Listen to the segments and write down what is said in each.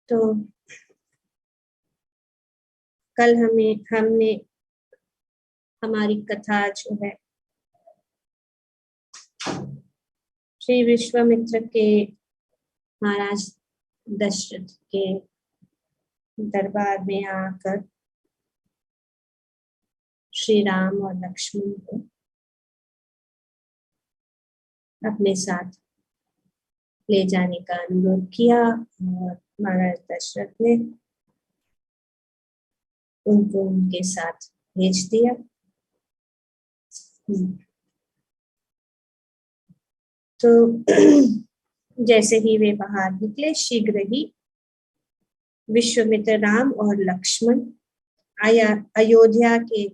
तो कल हमने हमारी कथा जो है श्री विश्वामित्र के महाराज दशरथ के दरबार में आकर श्री राम और लक्ष्मण को अपने साथ ले जाने का अनुरोध किया और महाराज दशरथ ने उनको उनके साथ भेज दिया। तो जैसे ही वे बाहर निकले, शीघ्र ही विश्वामित्र राम और लक्ष्मण अयोध्या के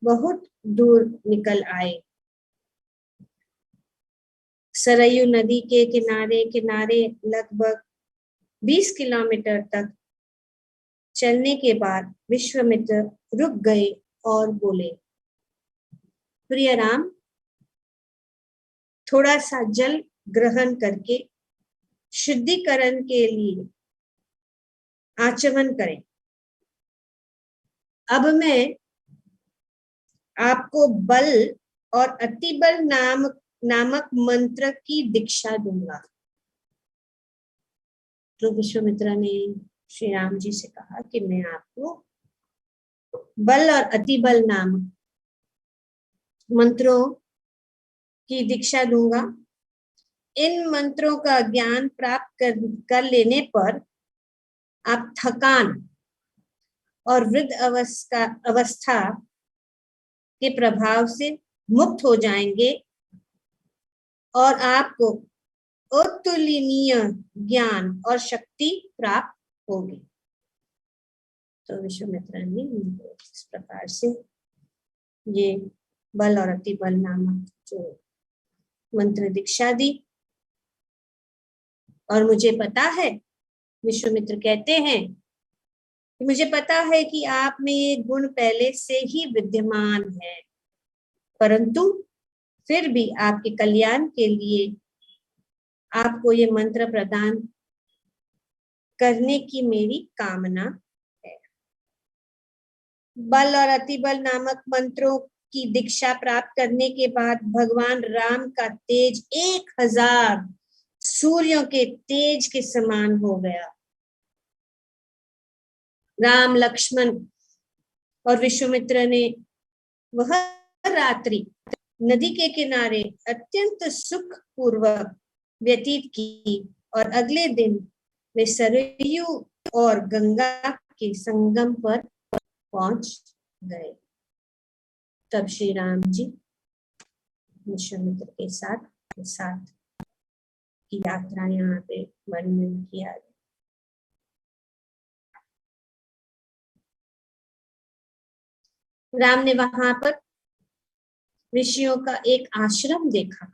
बहुत दूर निकल आए। सरयू नदी के किनारे किनारे लगभग 20 किलोमीटर तक चलने के बाद विश्वामित्र रुक गए और बोले, प्रिय राम, थोड़ा सा जल ग्रहण करके शुद्धिकरण के लिए आचमन करें। अब मैं आपको बल और अतिबल नामक मंत्र की दीक्षा दूंगा। तो विश्वामित्र ने श्री राम जी से कहा कि मैं आपको बल और अतिबल नामक मंत्रों की दीक्षा दूंगा। इन मंत्रों का ज्ञान प्राप्त कर लेने पर आप थकान और वृद्ध अवस्था के प्रभाव से मुक्त हो जाएंगे और आपको अतुलनीय ज्ञान और शक्ति प्राप्त होगी। तो विश्वामित्र ने इस प्रकार से ये बल और अतिबल नामक जो मंत्र दीक्षा दी। और मुझे पता है, विश्वामित्र कहते हैं, मुझे पता है कि आप में ये गुण पहले से ही विद्यमान है, परंतु फिर भी आपके कल्याण के लिए आपको ये मंत्र प्रदान करने की मेरी कामना है। बल और अतिबल नामक मंत्रों की दीक्षा प्राप्त करने के बाद भगवान राम का तेज 1000 सूर्यों के तेज के समान हो गया। राम, लक्ष्मण और विश्वामित्र ने वह रात्रि नदी के किनारे अत्यंत सुख पूर्वक व्यतीत की और अगले दिन वे सरयू और गंगा के संगम पर पहुंच गए। तब श्री राम जी विश्वामित्र के साथ की यात्रा यहाँ पे वर्णन किया। राम ने वहां पर ऋषियों का एक आश्रम देखा,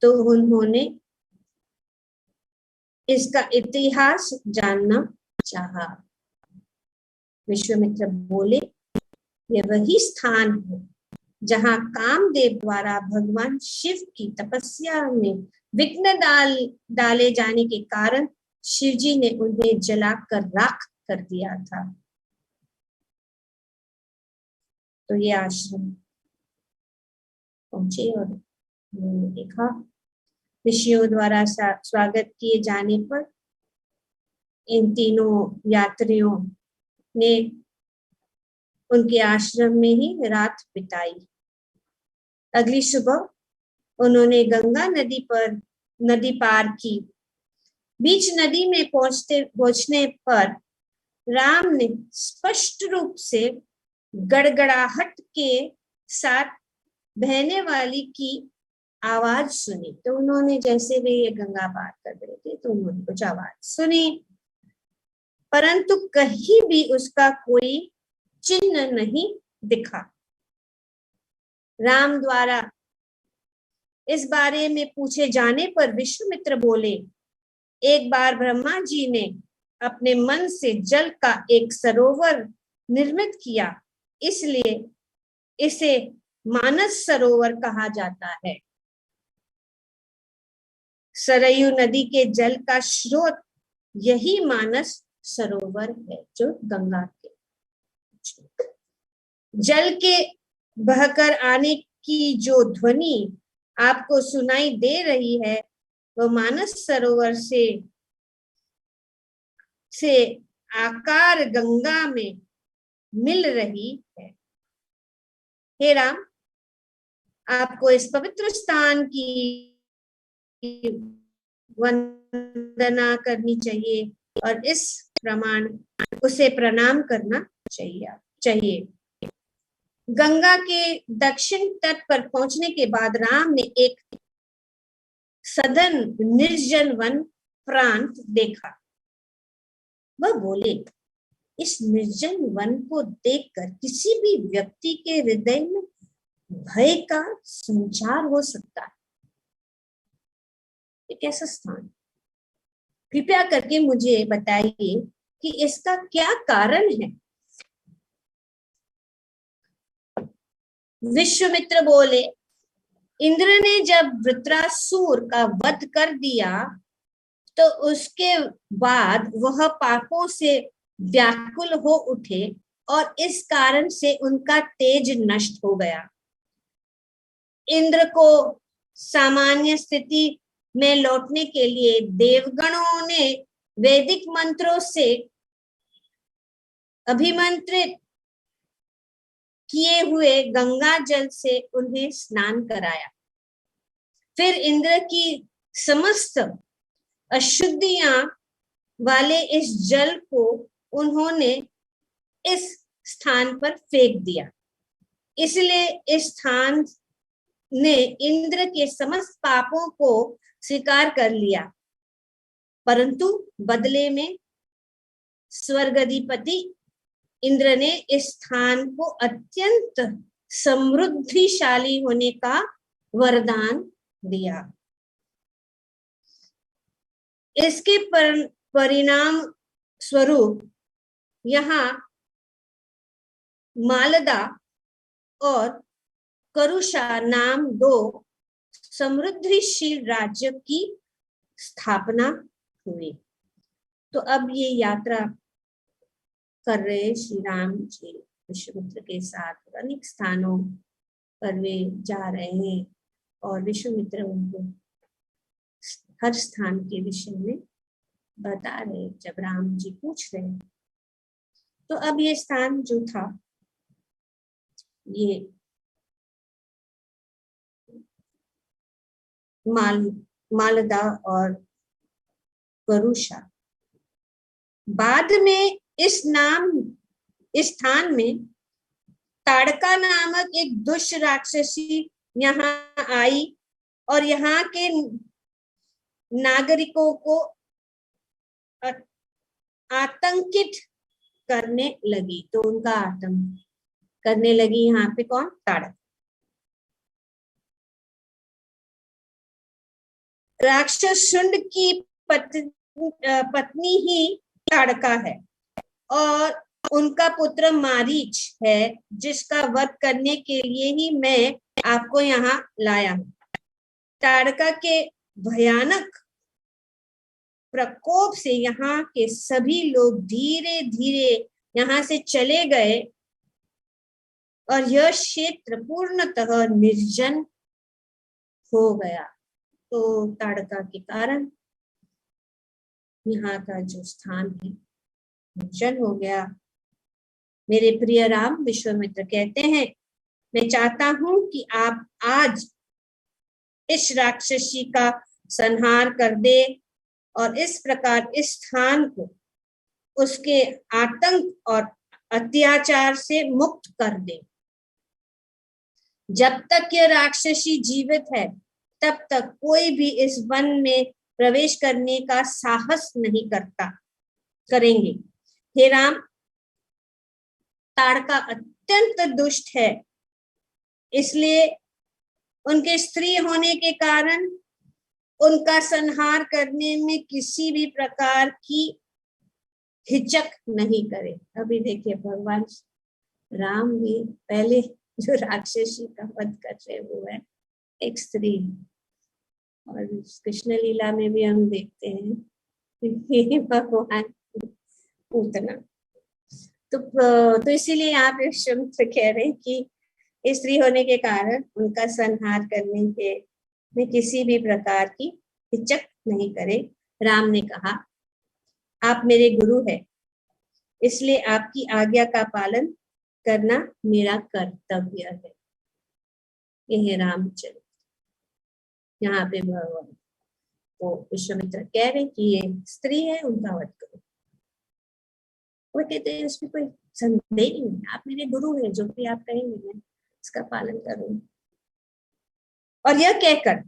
तो उन्होंने इसका इतिहास जानना चाहा। विश्वामित्र बोले, यह वही स्थान है जहां कामदेव द्वारा भगवान शिव की तपस्या में विघ्न डाले जाने के कारण शिवजी ने उन्हें जलाकर राख कर दिया था। तो ये आश्रम पहुंचे और उन्होंने देखा। ऋषियों द्वारा स्वागत किए जाने पर इन तीनों यात्रियों ने उनके आश्रम में ही रात बिताई। अगली सुबह उन्होंने गंगा नदी पार की। बीच नदी में पहुंचने पर राम ने स्पष्ट रूप से गड़गड़ाहट के साथ बहने वाली की आवाज सुनी। तो उन्होंने, जैसे वे ये गंगा पार कर रहे थे, तो उन्होंने कुछ आवाज सुनी, परंतु कहीं भी उसका कोई चिन्ह नहीं दिखा। राम द्वारा इस बारे में पूछे जाने पर विश्वामित्र बोले, एक बार ब्रह्मा जी ने अपने मन से जल का एक सरोवर निर्मित किया, इसलिए इसे मानस सरोवर कहा जाता है। सरयू नदी के जल का स्रोत यही मानस सरोवर है जो गंगा के जल के बहकर आने की जो ध्वनि आपको सुनाई दे रही है वो मानस सरोवर से आकार गंगा में मिल रही है। हे राम, आपको इस पवित्र स्थान की वंदना करनी चाहिए और इस प्रमाण उसे प्रणाम करना चाहिए। गंगा के दक्षिण तट पर पहुंचने के बाद राम ने एक सघन निर्जन वन प्रांत देखा। वह बोले, इस निर्जन वन को देखकर किसी भी व्यक्ति के हृदय में भय का संचार हो सकता है। एक ऐसा स्थान, कृपया करके मुझे बताइए कि इसका क्या कारण है। विश्वामित्र बोले, इंद्र ने जब वृत्रासुर का वध कर दिया तो उसके बाद वह पापों से व्याकुल हो उठे और इस कारण से उनका तेज नष्ट हो गया। इंद्र को सामान्य स्थिति में लौटने के लिए देवगणों ने वैदिक मंत्रों से अभिमंत्रित किए हुए गंगा जल से उन्हें स्नान कराया। फिर इंद्र की समस्त अशुद्धियां वाले इस जल को उन्होंने इस स्थान पर फेंक दिया। इसलिए इस स्थान ने इंद्र के समस्त पापों को स्वीकार कर लिया, परंतु बदले में स्वर्गाधिपति इंद्र ने इस स्थान को अत्यंत समृद्धिशाली होने का वरदान दिया। इसके परिणाम स्वरूप यहाँ मालदा और करुषा नाम दो समृद्धिशील राज्य की स्थापना हुई। तो अब ये यात्रा कर रहे श्री राम जी विश्वामित्र के साथ अनेक स्थानों पर वे जा रहे हैं और विश्वामित्र उनको हर स्थान के विषय में बता रहे। जब राम जी पूछ रहे तो अब ये स्थान जो था ये मालदा और करुषा, बाद में इस स्थान में ताड़का नामक एक दुष्ट राक्षसी यहाँ आई और यहाँ के नागरिकों को आतंकित करने लगी। तो उनका आतंक करने लगी यहाँ पे कौन? ताड़का। राक्षस शुंड की पत्नी ही ताड़का है और उनका पुत्र मारीच है, जिसका वध करने के लिए ही मैं आपको यहाँ लाया हूँ। ताड़का के भयानक प्रकोप से यहाँ के सभी लोग धीरे धीरे यहाँ से चले गए और यह क्षेत्र पूर्णतः निर्जन हो गया। तो ताड़का के कारण यहाँ का जो स्थान है निर्जन हो गया। मेरे प्रिय राम, विश्वामित्र कहते हैं, मैं चाहता हूं कि आप आज इस राक्षसी का संहार कर दे और इस प्रकार इस स्थान को उसके आतंक और अत्याचार से मुक्त कर दे। जब तक यह राक्षसी जीवित है तब तक कोई भी इस वन में प्रवेश करने का साहस नहीं करेंगे। हे राम, ताड़का अत्यंत दुष्ट है, इसलिए उनके स्त्री होने के कारण उनका संहार करने में किसी भी प्रकार की हिचक नहीं करे। अभी देखिए भगवान राम भी पहले जो राक्षसी का वध कर रहे वो है एक स्त्री, और कृष्ण लीला में भी हम देखते हैं हे भगवान पूतना। तो इसीलिए यहाँ पे विश्वामित्र कह रहे हैं कि स्त्री होने के कारण उनका संहार करने के में किसी भी प्रकार की हिचक नहीं करे। राम ने कहा, आप मेरे गुरु हैं, इसलिए आपकी आज्ञा का पालन करना मेरा कर्तव्य है। यह रामचरित्र। यहाँ पे भगवान वो विश्वामित्र कह रहे कि ये स्त्री है, उनका वध करो। वो कहते हैं इसमें कोई संदेह ही नहीं, आप मेरे गुरु हैं, जो भी आप कहेंगे मैं इसका पालन करूंगी। और यह कहकर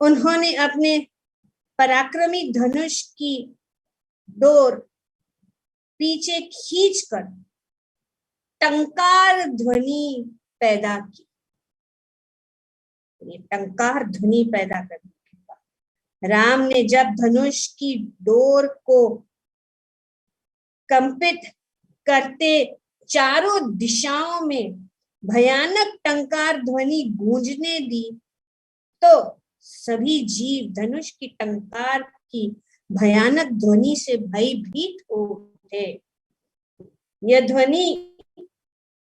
उन्होंने अपने पराक्रमी धनुष की डोर पीछे खींचकर टंकार ध्वनि पैदा की। ये टंकार ध्वनि पैदा करने के बाद राम ने जब धनुष की डोर को कंपित करते चारों दिशाओं में भयानक टंकार ध्वनि गूंजने दी, तो सभी जीव धनुष की टंकार की भयानक ध्वनि से भयभीत हो उठे। यह ध्वनि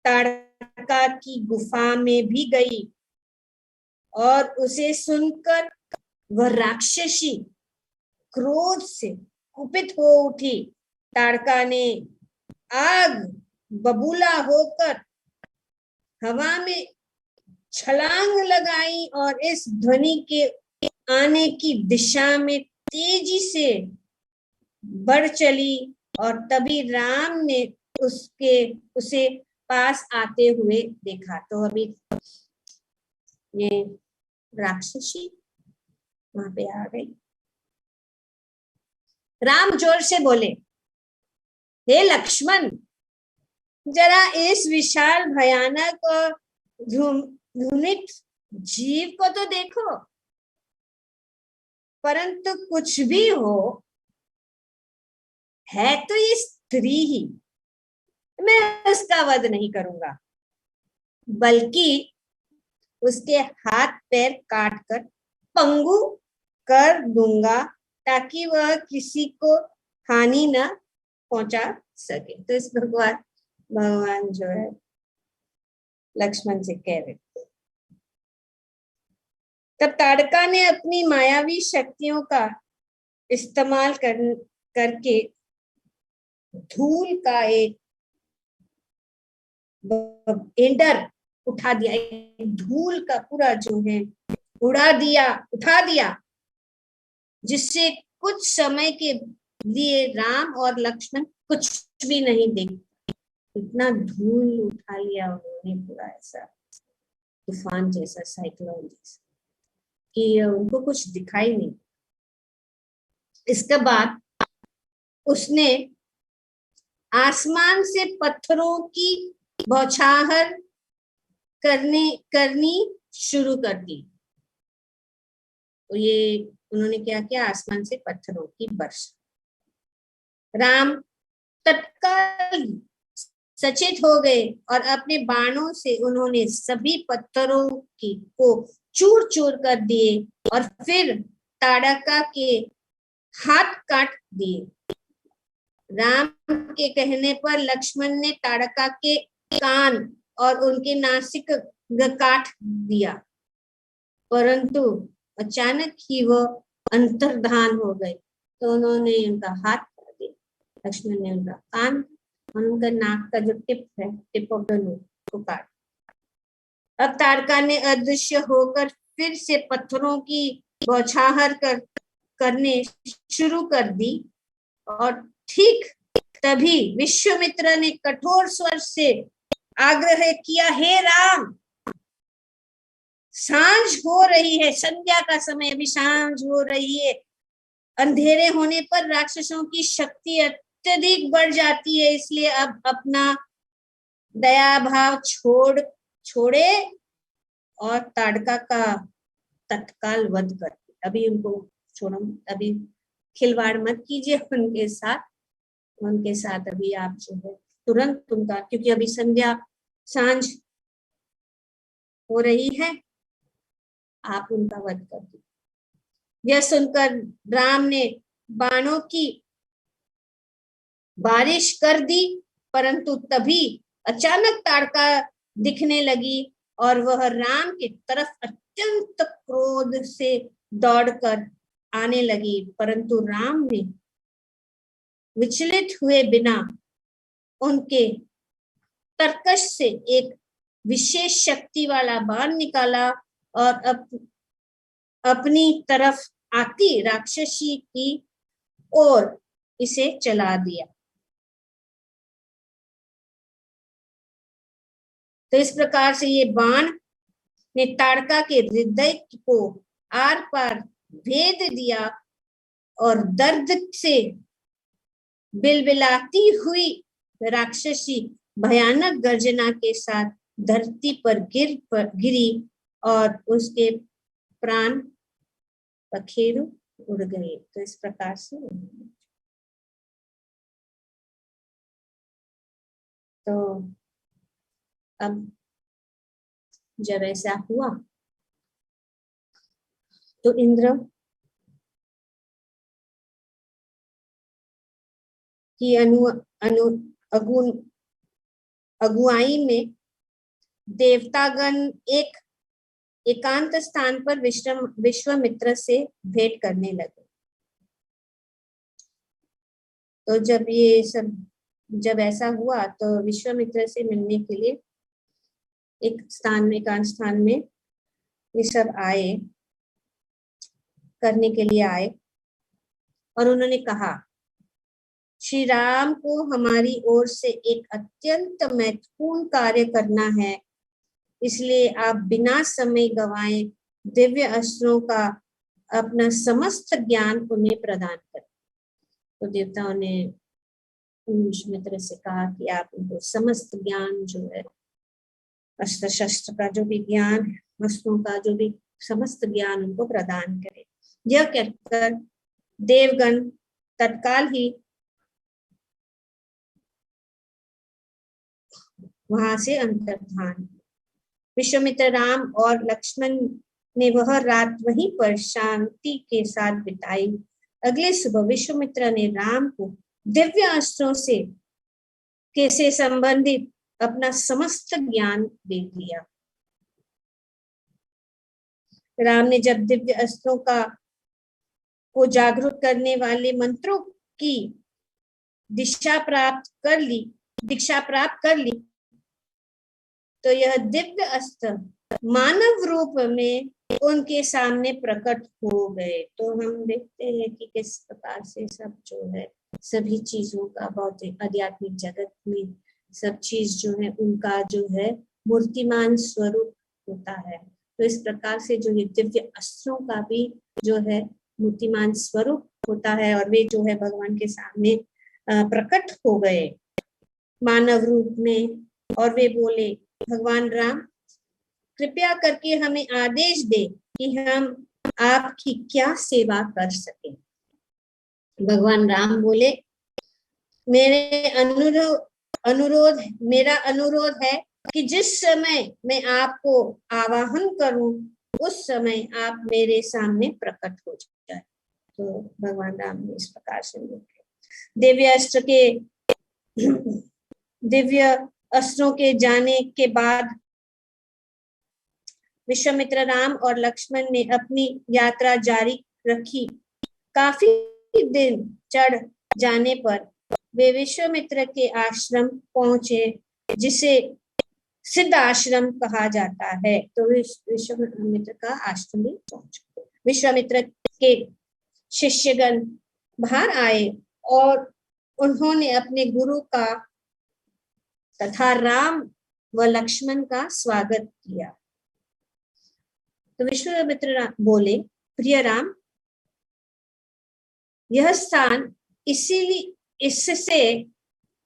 ताड़का की गुफा में भी गई और उसे सुनकर वह राक्षसी क्रोध से कुपित हो उठी। ताड़का ने आग बबूला होकर हवा में छलांग लगाई और इस ध्वनि के आने की दिशा में तेजी से बढ़ चली, और तभी राम ने उसे पास आते हुए देखा। तो अभी ये राक्षसी वहां पे आ गई। राम जोर से बोले, हे लक्ष्मण, जरा इस विशाल भयानक और घृणित जीव को तो देखो। परंतु कुछ भी हो, है तो ये स्त्री ही, मैं उसका वध नहीं करूंगा, बल्कि उसके हाथ पैर काट कर पंगु कर दूंगा, ताकि वह किसी को हानि न पहुंचा सके। तो इस भगवान जो है लक्ष्मण से कह रहे थे। तब ताड़का ने अपनी मायावी शक्तियों का इस्तेमाल करके धूल का एक एंडर उठा दिया, एक धूल का पूरा जो है उठा दिया, जिससे कुछ समय के लिए राम और लक्ष्मण कुछ भी नहीं देख। इतना धूल उठा लिया उन्होंने, पूरा ऐसा तूफान जैसा, साइक्लोन जैसा, कि उनको कुछ दिखाई नहीं। इसके बाद उसने आसमान से पत्थरों की बौछार करनी शुरू कर दी। तो ये उन्होंने क्या किया, आसमान से पत्थरों की वर्षा। राम तत्काल सचेत हो गए और अपने बाणों से उन्होंने सभी पत्थरों को चूर चूर कर दिए और फिर ताड़का के हाथ काट दिए। राम के कहने पर लक्ष्मण ने ताड़का के कान और उनके नासिक काट दिया, परंतु अचानक ही वो अंतर्धान हो गए। तो उन्होंने उनका हाथ काट दिया, लक्ष्मण ने उनका कान और उनका नाक का जो टिप है, टिप ऑफ द नोज को काट। अब ताड़का ने अदृश्य होकर फिर से पत्थरों की बौछार करने शुरू कर दी, और ठीक तभी विश्वामित्र ने कठोर स्वर से आग्रह किया, हे राम, सांझ हो रही है, संध्या का समय, अभी सांझ हो रही है। अंधेरे होने पर राक्षसों की शक्ति अत्यधिक बढ़ जाती है, इसलिए अब अपना दया भाव छोड़े और ताड़का का तत्काल वध कर। अभी उनको छोड़ो, अभी खिलवाड़ मत कीजिए उनके साथ अभी आप जो है तुरंत उनका, क्योंकि अभी संध्या सांझ हो रही है, आप उनका वध कर दीजिए। यह सुनकर राम ने बाणों की बारिश कर दी, परंतु तभी अचानक ताड़का दिखने लगी और वह राम की तरफ अत्यंत क्रोध से दौड़कर आने लगी, परंतु राम ने विचलित हुए बिना उनके तरकश से एक विशेष शक्ति वाला बाण निकाला और अपनी तरफ आती राक्षसी की ओर इसे चला दिया। तो इस प्रकार से ये बाण ने ताड़का के हृदय को आर पार भेद दिया और दर्द से बिलबिलाती हुई राक्षसी भयानक गर्जना के साथ धरती पर गिरी और उसके प्राण पखेरु उड़ गए। तो इस प्रकार से तो अब जब ऐसा हुआ तो इंद्र की अगुवाई में देवतागण एक एकांत स्थान पर विश्वामित्र से भेंट करने लगे। तो जब ऐसा हुआ तो विश्वामित्र से मिलने के लिए एकांत स्थान में ये सब करने के लिए आए और उन्होंने कहा, श्री राम को हमारी ओर से एक अत्यंत महत्वपूर्ण कार्य करना है, इसलिए आप बिना समय गवाए दिव्य अस्त्रों का अपना समस्त ज्ञान उन्हें प्रदान करें। तो देवताओं ने विश्वामित्र से कहा कि आप उनको समस्त ज्ञान जो है, अस्त्र शस्त्र का जो भी ज्ञान है, अस्त्रों का जो भी समस्त ज्ञान उनको प्रदान करें। यह कहकर देवगण तत्काल ही वहां से अंतर्धान। विश्वामित्र राम और लक्ष्मण ने वह रात वहीं पर शांति के साथ बिताई। अगले सुबह विश्वामित्र ने राम को दिव्य अस्त्रों से संबंधित अपना समस्त ज्ञान दे दिया। राम ने जब दिव्य अस्त्रों को जागरूक करने वाले मंत्रों की दीक्षा प्राप्त कर ली तो यह दिव्य अस्त्र मानव रूप में उनके सामने प्रकट हो गए। तो हम देखते हैं कि किस प्रकार से सब जो है सभी चीजों का भौतिक आध्यात्मिक जगत में सब चीज जो है उनका जो है मूर्तिमान स्वरूप होता है। तो इस प्रकार से जो ये दिव्य अस्त्रों का भी जो है मूर्तिमान स्वरूप होता है और वे जो है भगवान के सामने प्रकट हो गए मानव रूप में। और वे बोले, भगवान राम कृपया करके हमें आदेश दे कि हम आपकी क्या सेवा कर सकें। भगवान राम बोले, मेरा अनुरोध है कि जिस समय मैं आपको आवाहन करूं उस समय आप मेरे सामने प्रकट हो जाए। तो भगवान राम ने इस प्रकार से दिव्य अस्त्रों के जाने के बाद विश्वामित्र राम और लक्ष्मण ने अपनी यात्रा जारी रखी। काफी दिन चढ़ जाने पर वे विश्वामित्र के आश्रम पहुंचे, जिसे सिद्ध आश्रम कहा जाता है। तो विश्वामित्र का आश्रम भी पहुंचे। विश्वामित्र के शिष्यगण बाहर आए और उन्होंने अपने गुरु का तथा राम व लक्ष्मण का स्वागत किया। तो विश्वामित्र बोले, प्रिय राम, यह स्थान इससे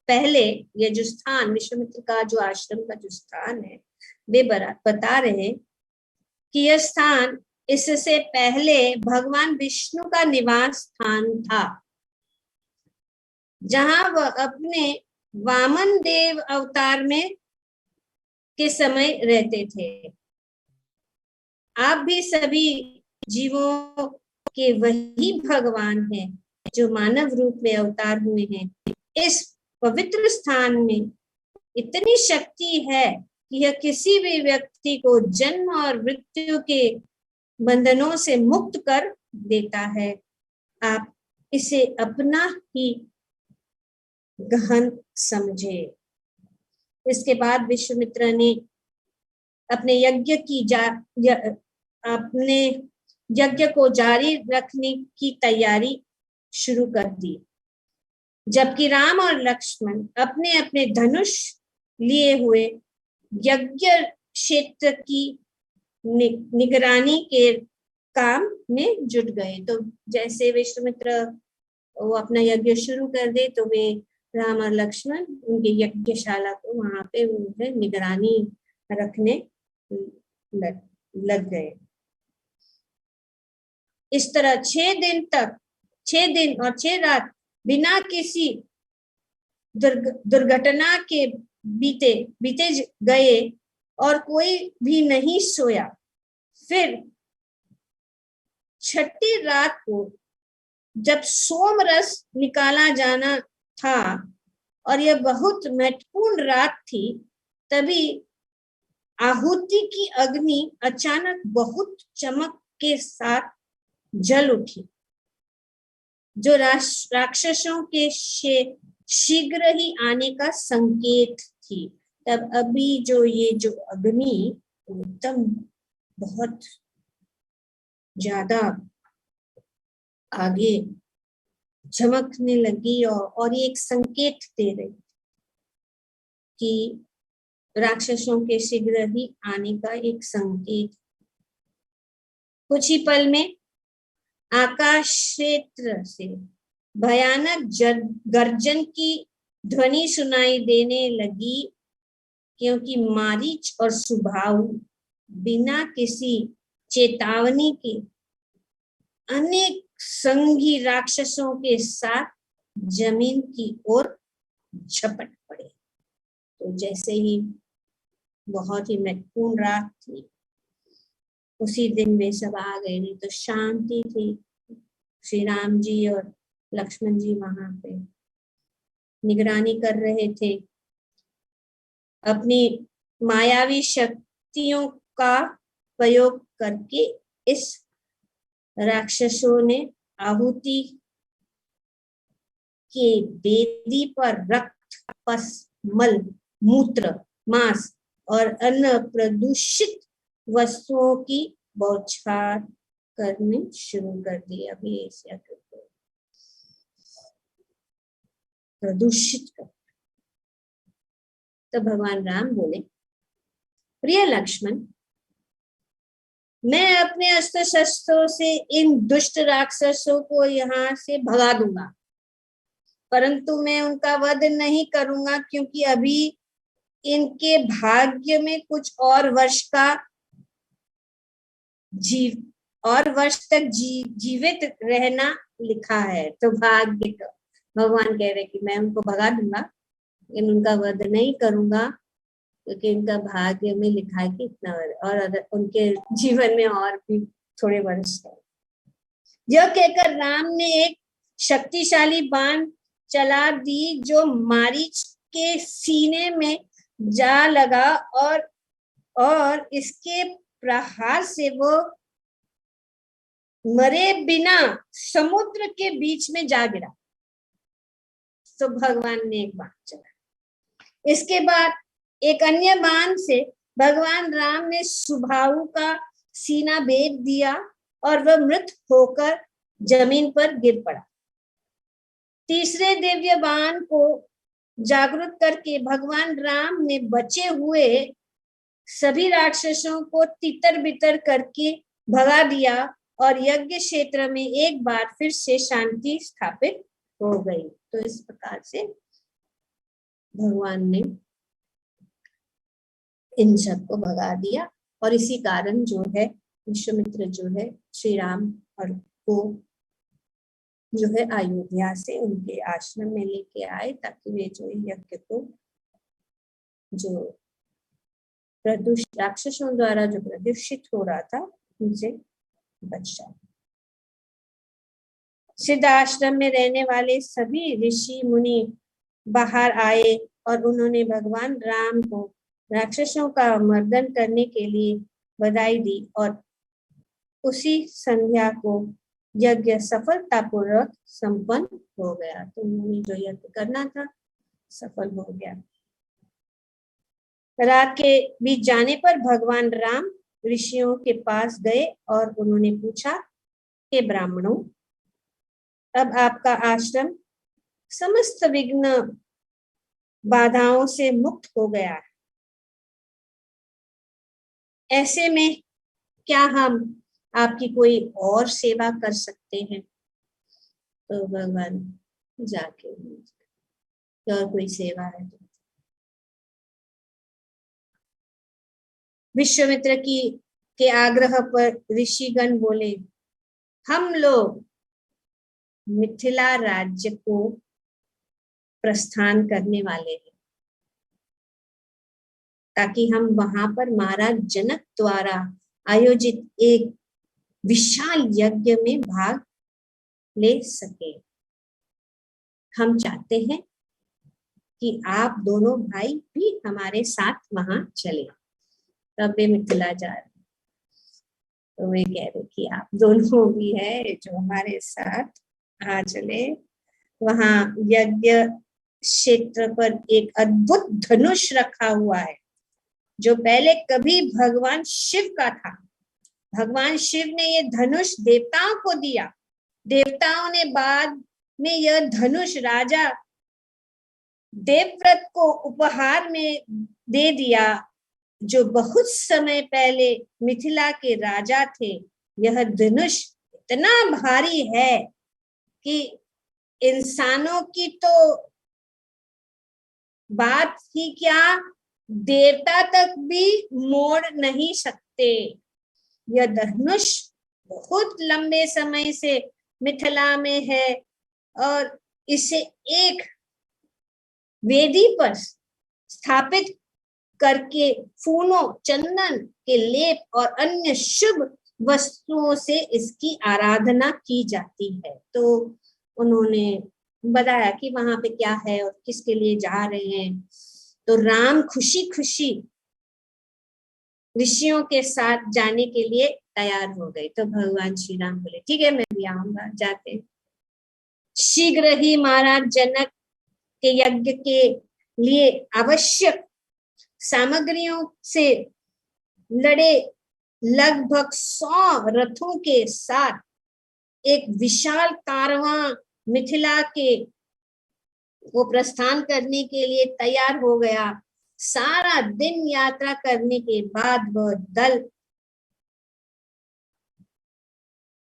पहले यह जो स्थान विश्वामित्र का जो आश्रम का जो स्थान है वे बता रहे कि यह स्थान इससे पहले भगवान विष्णु का निवास स्थान था, जहां वह अपने वामन देव अवतार में के समय रहते थे। आप भी सभी जीवों कि वही भगवान है जो मानव रूप में अवतार हुए हैं। इस पवित्र स्थान में इतनी शक्ति है कि यह किसी भी व्यक्ति को जन्म और मृत्यु के बंधनों से मुक्त कर देता है। आप इसे अपना ही गहन समझे। इसके बाद विश्वामित्र ने अपने अपने यज्ञ को जारी रखने की तैयारी शुरू कर दी, जबकि राम और लक्ष्मण अपने अपने धनुष लिए हुए यज्ञ क्षेत्र की निगरानी के काम में जुट गए। तो जैसे विश्वामित्र वो अपना यज्ञ शुरू कर दे तो वे राम और लक्ष्मण उनके यज्ञशाला को वहां पे उनसे निगरानी रखने लग गए। इस तरह 6 दिन और 6 रात बिना किसी दुर्घटना के बीते गए और कोई भी नहीं सोया। फिर 6ठी रात को जब सोम रस निकाला जाना था और यह बहुत महत्वपूर्ण रात थी, तभी आहुति की अग्नि अचानक बहुत चमक के साथ जल उठी, जो राक्षसों के शीघ्र ही आने का संकेत थी। तब अभी जो अग्नि एकदम बहुत ज्यादा आगे चमकने लगी और ये एक संकेत दे रही कि राक्षसों के शीघ्र ही आने का एक संकेत। कुछ ही पल में आकाश क्षेत्र से भयानक गर्जन की ध्वनि सुनाई देने लगी, क्योंकि मारीच और सुबाहु बिना किसी चेतावनी के अनेक संगी राक्षसों के साथ जमीन की ओर झपट पड़े। तो जैसे ही बहुत ही महत्वपूर्ण रात थी, उसी दिन वे सब आ गए। नहीं तो शांति थी। श्री राम जी और लक्ष्मण जी वहां पे निगरानी कर रहे थे। अपनी मायावी शक्तियों का प्रयोग करके इस राक्षसों ने आहुति के वेदी पर रक्त, पस, मल, मूत्र, मांस और अन्य प्रदूषित वस्तुओं की बौछार करने शुरू कर दी। अभी ऐसे प्रदूषित कर। तो भगवान राम बोले, प्रिय लक्ष्मण, मैं अपने अस्त्र शस्त्रों से इन दुष्ट राक्षसों को यहाँ से भगा दूंगा, परंतु मैं उनका वध नहीं करूंगा, क्योंकि अभी इनके भाग्य में कुछ और वर्ष तक जीवित रहना लिखा है। तो भाग्य का भगवान कह रहे कि मैं उनको भगा दूंगा, लेकिन उनका वध नहीं करूंगा, क्योंकि इनका भाग्य में लिखा है कि इतना और उनके जीवन में और भी थोड़े वर्ष है। यह कहकर राम ने एक शक्तिशाली बाण चला दी, जो मारीच के सीने में जा लगा और इसके प्रहार से वो मरे बिना समुद्र के बीच में जा गिरा। तो भगवान ने एक बाण चला। इसके बाद एक अन्य बाण से भगवान राम ने सुबाहु का सीना भेद दिया और वह मृत होकर जमीन पर गिर पड़ा। तीसरे दिव्य बाण को जागृत करके भगवान राम ने बचे हुए सभी राक्षसों को तितर बितर करके भगा दिया और यज्ञ क्षेत्र में एक बार फिर से शांति स्थापित हो गई। तो इस प्रकार से भगवान ने इन सबको भगा दिया और इसी कारण जो है विश्वामित्र जो है श्री राम और को जो है अयोध्या से उनके आश्रम में लेके आए, ताकि वे जो यज्ञ को जो राक्षसों द्वारा जो प्रदूषित हो रहा था उनसे बच जाए। सिद्ध आश्रम में रहने वाले सभी ऋषि मुनि बाहर आए और उन्होंने भगवान राम को राक्षसों का मर्दन करने के लिए बधाई दी और उसी संध्या को यज्ञ सफलतापूर्वक संपन्न हो गया। तो उन्होंने जो यज्ञ करना था सफल हो गया। रात के बीत जाने पर भगवान राम ऋषियों के पास गए और उन्होंने पूछा कि ब्राह्मणों, अब आपका आश्रम समस्त विघ्न बाधाओं से मुक्त हो गया है, ऐसे में क्या हम आपकी कोई और सेवा कर सकते हैं? तो भगवान जाके और कोई सेवा है तो विश्वामित्र की के आग्रह पर ऋषिगण बोले, हम लोग मिथिला राज्य को प्रस्थान करने वाले हैं ताकि हम वहां पर महाराज जनक द्वारा आयोजित एक विशाल यज्ञ में भाग ले सके। हम चाहते हैं कि आप दोनों भाई भी हमारे साथ वहां चले। तब वे मिथिला जा रहे, तो वे कह रहे कि आप दोनों भी है जो हमारे साथ आ चले। वहां यज्ञ क्षेत्र पर एक अद्भुत धनुष रखा हुआ है जो पहले कभी भगवान शिव का था। भगवान शिव ने ये धनुष देवताओं को दिया। देवताओं ने बाद में यह धनुष राजा देवव्रत को उपहार में दे दिया, जो बहुत समय पहले मिथिला के राजा थे। यह धनुष इतना भारी है कि इंसानों की तो बात ही क्या, देवता तक भी मोड़ नहीं सकते। यह धनुष बहुत लंबे समय से मिथिला में है और इसे एक वेदी पर स्थापित करके फूलों, चंदन के लेप और अन्य शुभ वस्तुओं से इसकी आराधना की जाती है। तो उन्होंने बताया कि वहां पे क्या है और किसके लिए जा रहे हैं। तो राम खुशी खुशी ऋषियों के साथ जाने के लिए तैयार हो गए। तो भगवान श्री राम बोले, ठीक है मैं भी आऊंगा, जाते। शीघ्र ही महाराज जनक के यज्ञ के लिए आवश्यक सामग्रियों से लड़े लगभग 100 रथों के साथ एक विशाल कारवां मिथिला के वो प्रस्थान करने के लिए तैयार हो गया। सारा दिन यात्रा करने के बाद वह दल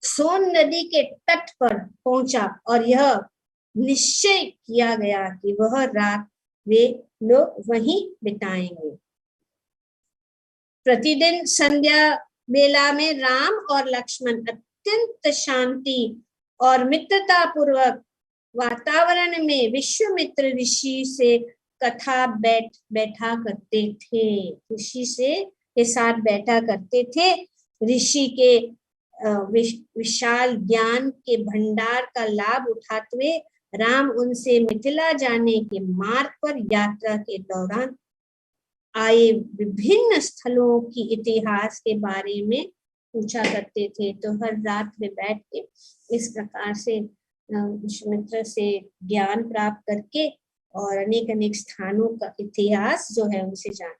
सोन नदी के तट पर पहुंचा और यह निश्चय किया गया कि वह रात वे लोग वहीं बिताएंगे। प्रतिदिन संध्या बेला में राम और लक्ष्मण अत्यंत शांति और मित्रता पूर्वक वातावरण में विश्वामित्र ऋषि से कथा बैठा करते थे। ऋषि से के साथ बैठा करते थे। ऋषि के विशाल ज्ञान के भंडार का लाभ उठाते हुए राम उनसे मिथिला जाने के मार्ग पर यात्रा के दौरान आए विभिन्न स्थलों की इतिहास के बारे में पूछा करते थे। तो हर रात में बैठ के इस प्रकार से विश्वामित्र से ज्ञान प्राप्त करके और अनेक अनेक स्थानों का इतिहास जो है उनसे जान।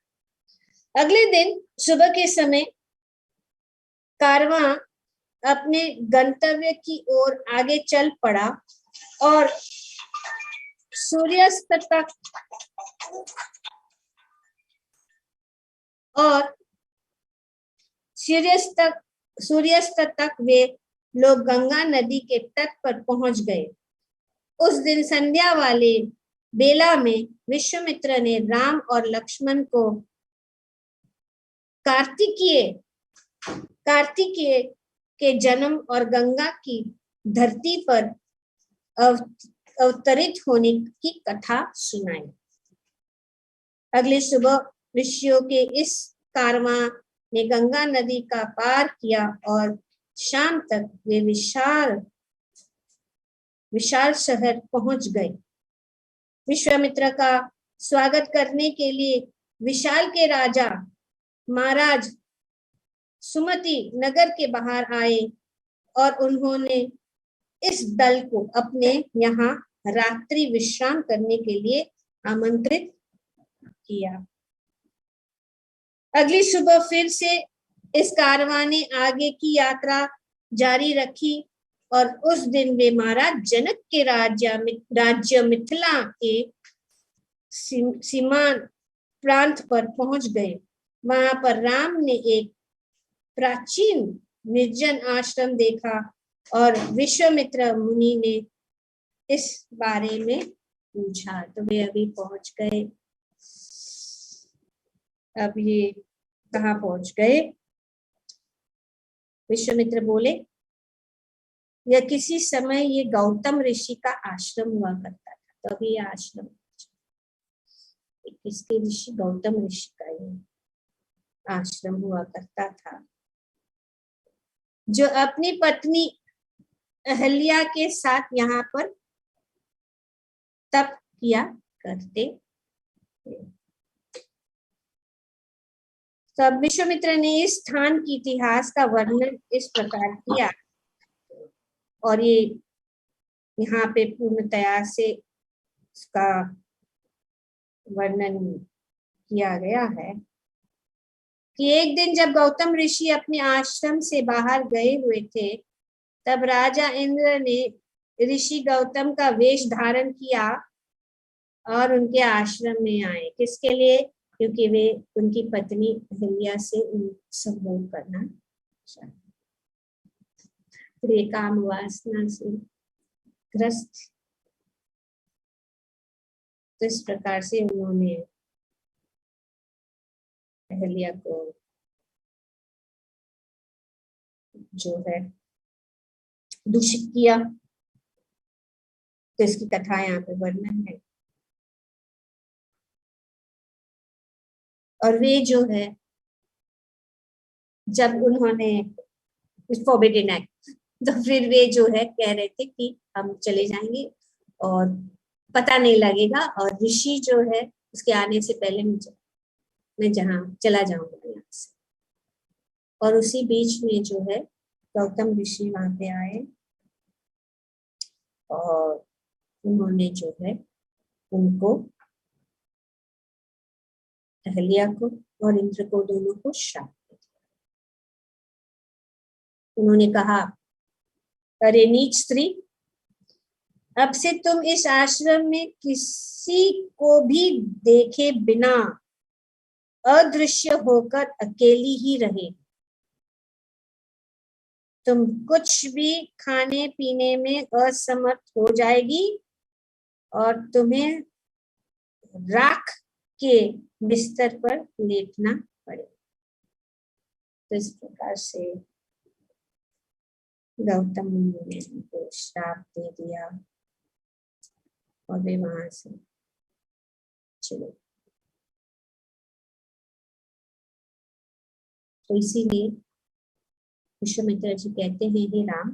अगले दिन सुबह के समय कारवां अपने गंतव्य की ओर आगे चल पड़ा और सूर्यास्त तक वे लोग गंगा नदी के तट पर पहुंच गए। उस दिन संध्या वाले बेला में विश्वामित्र ने राम और लक्ष्मण को कार्तिकेय के जन्म और गंगा की धरती पर अवतरित होने की कथा सुनाई। अगली सुबह ऋषियों के इस कारवां ने गंगा नदी का पार किया और शाम तक वे विशाल विशाल शहर पहुंच गए। विश्वामित्र का स्वागत करने के लिए विशाल के राजा महाराज सुमति नगर के बाहर आए और उन्होंने इस दल को अपने यहाँ रात्रि विश्राम करने के लिए आमंत्रित किया। अगली सुबह फिर से इस कारवां ने आगे की यात्रा जारी रखी और उस दिन वे महाराज जनक के राज्य मिथिला के सीमांत प्रांत पर पहुंच गए। वहां पर राम ने एक प्राचीन निर्जन आश्रम देखा और विश्वामित्र मुनि ने इस बारे में पूछा। तो वे अभी पहुंच गए। अब ये कहाँ पहुंच गए? विश्वामित्र बोले, यह किसी समय ये गौतम ऋषि का आश्रम हुआ करता था। तो अभी ये आश्रम किसके ऋषि? गौतम ऋषि का ये आश्रम हुआ करता था, जो अपनी पत्नी अहल्या के साथ यहाँ पर तप किया करते थे। तो अब विश्वामित्र ने इस स्थान की इतिहास का वर्णन इस प्रकार किया और ये यहाँ पे पूर्णतया से इसका वर्णन किया गया है कि एक दिन जब गौतम ऋषि अपने आश्रम से बाहर गए हुए थे, तब राजा इंद्र ने ऋषि गौतम का वेश धारण किया और उनके आश्रम में आए। किसके लिए? क्योंकि वे उनकी पत्नी अहल्या से संभोग करना चाहते, काम वासना से ग्रस्त। तो इस प्रकार से उन्होंने अहल्या को जो है दूषित किया। तो इसकी कथा यहाँ पे वर्णन है। और वे जो है जब उन्होंने फॉरबिडन एक्ट, तो फिर वे जो है कह रहे थे कि हम चले जाएंगे और पता नहीं लगेगा और ऋषि जो है उसके आने से पहले मैं जहाँ चला जाऊंगा यहाँ से। और उसी बीच में जो है गौतम ऋषि वहां पे आए और उन्होंने जो है उनको, अहल्या को और इंद्र को, दोनों को श्राप दिया। उन्होंने कहा, अरे नीच स्त्री, अब से तुम इस आश्रम में किसी को भी देखे बिना अदृश्य होकर अकेली ही रहे। तुम कुछ भी खाने पीने में असमर्थ हो जाएगी और तुम्हें राख के बिस्तर पर लेटना पड़ेगा। तो इस प्रकार से गौतम मुनि ने उनको श्राप दे दिया और वे वहां से चले। तो इसीलिए विश्वामित्र जी कहते हैं, हे राम,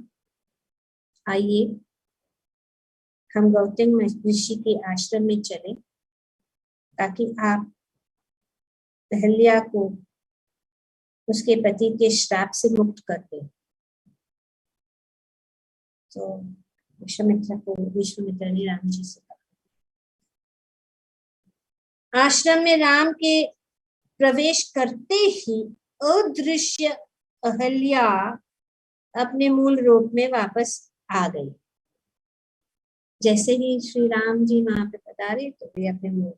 आइए हम गौतम ऋषि के आश्रम में चले ताकि आप अहल्या को उसके पति के श्राप से मुक्त कर दें। तो विश्वामित्र ने राम जी से कहा। आश्रम में राम के प्रवेश करते ही अदृश्य अहल्या अपने मूल रूप में वापस आ गई। जैसे ही श्री राम जी वहां पे पधारे तो वे अपने मूल,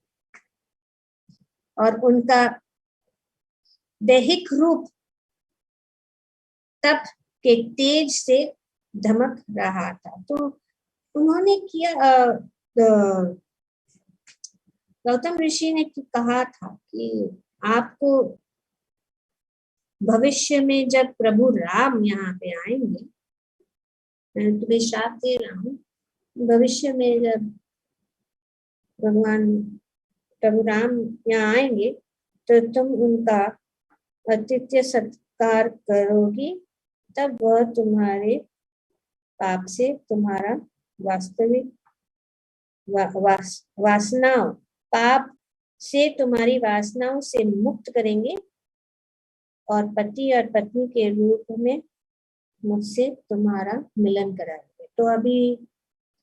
और उनका दैहिक रूप तप के तेज से धमक रहा था। तो उन्होंने किया, गौतम ऋषि ने कहा था कि आपको भविष्य में जब प्रभु राम यहाँ पे आएंगे, मैं तुम्हें श्राप दे रहा हूँ, भविष्य में जब भगवान प्रभु राम यहाँ आएंगे तो तुम उनका आतिथ्य सत्कार करोगी, तब वह तुम्हारे पाप से तुम्हारा वास्तविक वासनाओं, पाप से तुम्हारी वासनाओं से मुक्त करेंगे और पति और पत्नी के रूप में मुझसे तुम्हारा मिलन कराएंगे। तो अभी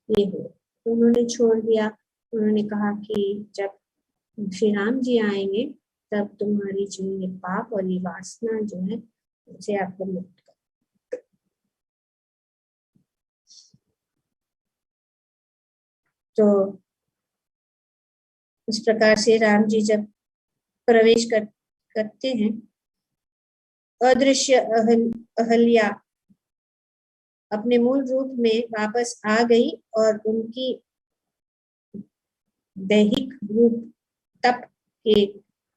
ये हो, तो उन्होंने छोड़ दिया। उन्होंने कहा कि जब श्री राम जी आएंगे तब तुम्हारी जो ये पाप और ये वासना जो है उसे आपको मुक्त कर। तो इस प्रकार से राम जी जब प्रवेश करते हैं, अदृश्य अहल्या अपने मूल रूप में वापस आ गई और उनकी दैहिक रूप तप के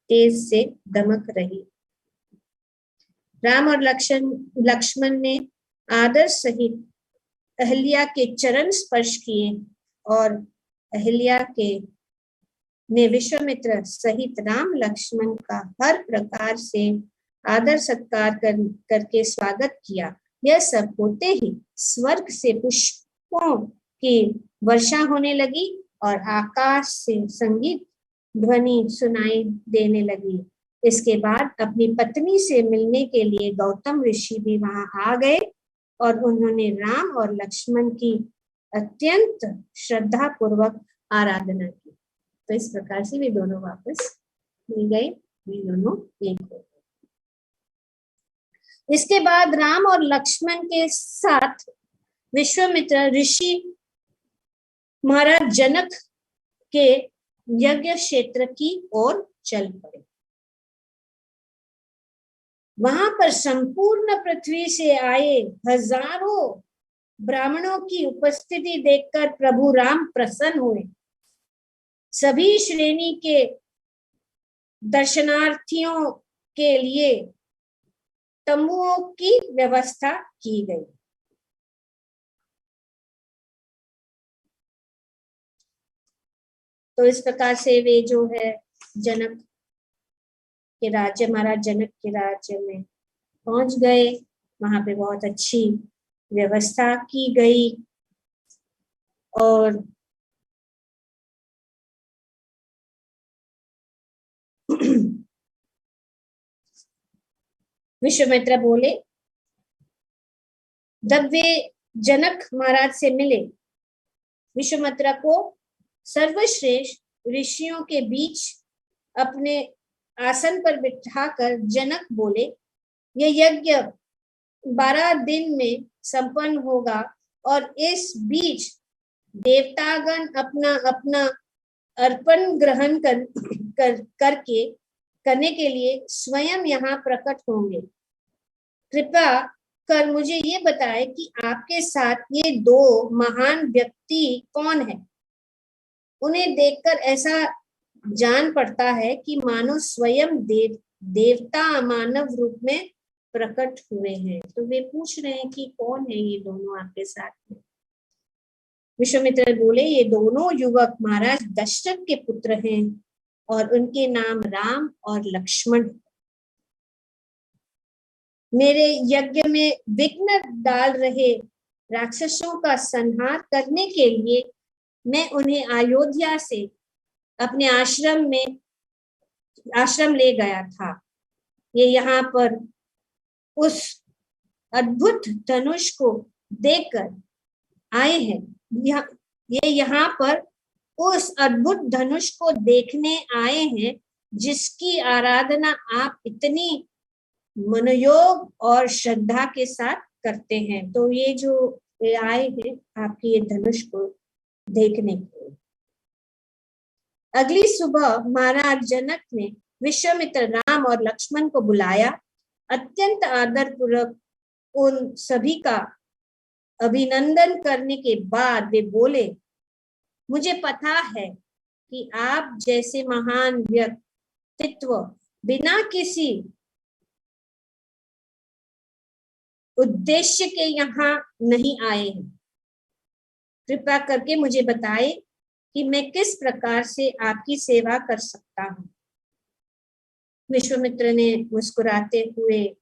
तेज से दमक रही। राम और लक्ष्मण ने आदर सहित अहल्या के चरण स्पर्श किए और अहल्या के ने विश्वामित्र सहित राम लक्ष्मण का हर प्रकार से आदर सत्कार करके स्वागत किया। यह सब होते ही स्वर्ग से पुष्पों की वर्षा होने लगी और आकाश से संगीत ध्वनि सुनाई देने लगी। इसके बाद अपनी पत्नी से मिलने के लिए गौतम ऋषि भी वहां आ गए और उन्होंने राम और लक्ष्मण की अत्यंत श्रद्धा पूर्वक आराधना की। तो इस प्रकार से वे दोनों वापस मिल गए, वे दोनों एक हो गए। इसके बाद राम और लक्ष्मण के साथ विश्वामित्र ऋषि महाराज जनक के यज्ञ क्षेत्र की ओर चल पड़े। वहां पर संपूर्ण पृथ्वी से आए हजारों ब्राह्मणों की उपस्थिति देखकर प्रभु राम प्रसन्न हुए। सभी श्रेणी के दर्शनार्थियों के लिए तंबुओं की व्यवस्था की गई। तो इस प्रकार से वे जो है जनक के राज्य, महाराज जनक के राज्य में पहुंच गए। वहां पे बहुत अच्छी व्यवस्था की गई और विश्वामित्र बोले, जब वे जनक महाराज से मिले, विश्वामित्र को सर्वश्रेष्ठ ऋषियों के बीच अपने आसन पर बिठाकर जनक बोले, यह यज्ञ 12 दिन में संपन्न होगा और इस बीच देवतागण अपना अपना अर्पण ग्रहण करने के लिए स्वयं यहाँ प्रकट होंगे। कृपया कर मुझे ये बताए कि आपके साथ ये दो महान व्यक्ति कौन है। उन्हें देखकर ऐसा जान पड़ता है कि मानो स्वयं देवता मानव रूप में प्रकट हुए हैं। तो वे पूछ रहे हैं कि कौन है ये दोनों आपके साथ में। विश्वामित्र बोले, ये दोनों युवक महाराज दशरथ के पुत्र हैं और उनके नाम राम और लक्ष्मण। मेरे यज्ञ में विघ्न डाल रहे राक्षसों का संहार करने के लिए मैं उन्हें अयोध्या से अपने आश्रम ले गया था। ये यहाँ पर उस अद्भुत धनुष को देखकर आए हैं। ये यहाँ पर उस अद्भुत धनुष को देखने आए हैं जिसकी आराधना आप इतनी मनोयोग और श्रद्धा के साथ करते हैं। तो ये जो आए हैं आपके ये धनुष को देखने के लिए। अगली सुबह महाराज जनक ने विश्वामित्र, राम और लक्ष्मण को बुलाया। अत्यंत आदर पूर्वक उन सभी का अभिनंदन करने के बाद वे बोले, मुझे पता है कि आप जैसे महान व्यक्तित्व बिना किसी उद्देश्य के यहाँ नहीं आए हैं। कृपया करके मुझे बताएं कि मैं किस प्रकार से आपकी सेवा कर सकता हूँ। विश्वामित्र ने मुस्कुराते हुए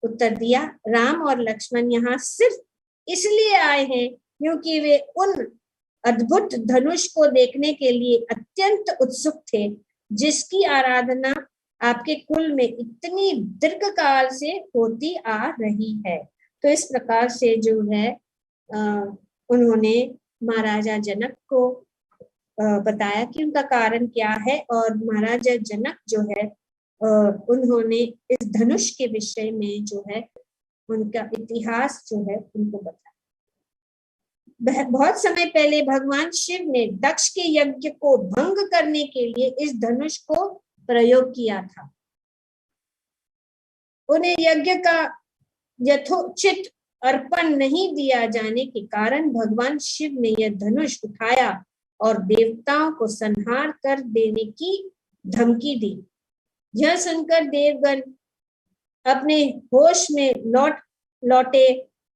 उत्तर दिया, राम और लक्ष्मण यहाँ सिर्फ इसलिए आए हैं क्योंकि वे उन अद्भुत धनुष को देखने के लिए अत्यंत उत्सुक थे जिसकी आराधना आपके कुल में इतनी दीर्घ काल से होती आ रही है। तो इस प्रकार से जो है उन्होंने महाराजा जनक को बताया कि उनका कारण क्या है, और महाराजा जनक जो है उन्होंने इस धनुष के विषय में जो है उनका इतिहास जो है उनको बताया। बहुत समय पहले भगवान शिव ने दक्ष के यज्ञ को भंग करने के लिए इस धनुष को प्रयोग किया था। उन्हें यज्ञ का यथोचित अर्पण नहीं दिया जाने के कारण भगवान शिव ने यह धनुष उठाया और देवताओं को संहार कर देने की धमकी दी। यह सुनकर देवगण अपने होश में लौटे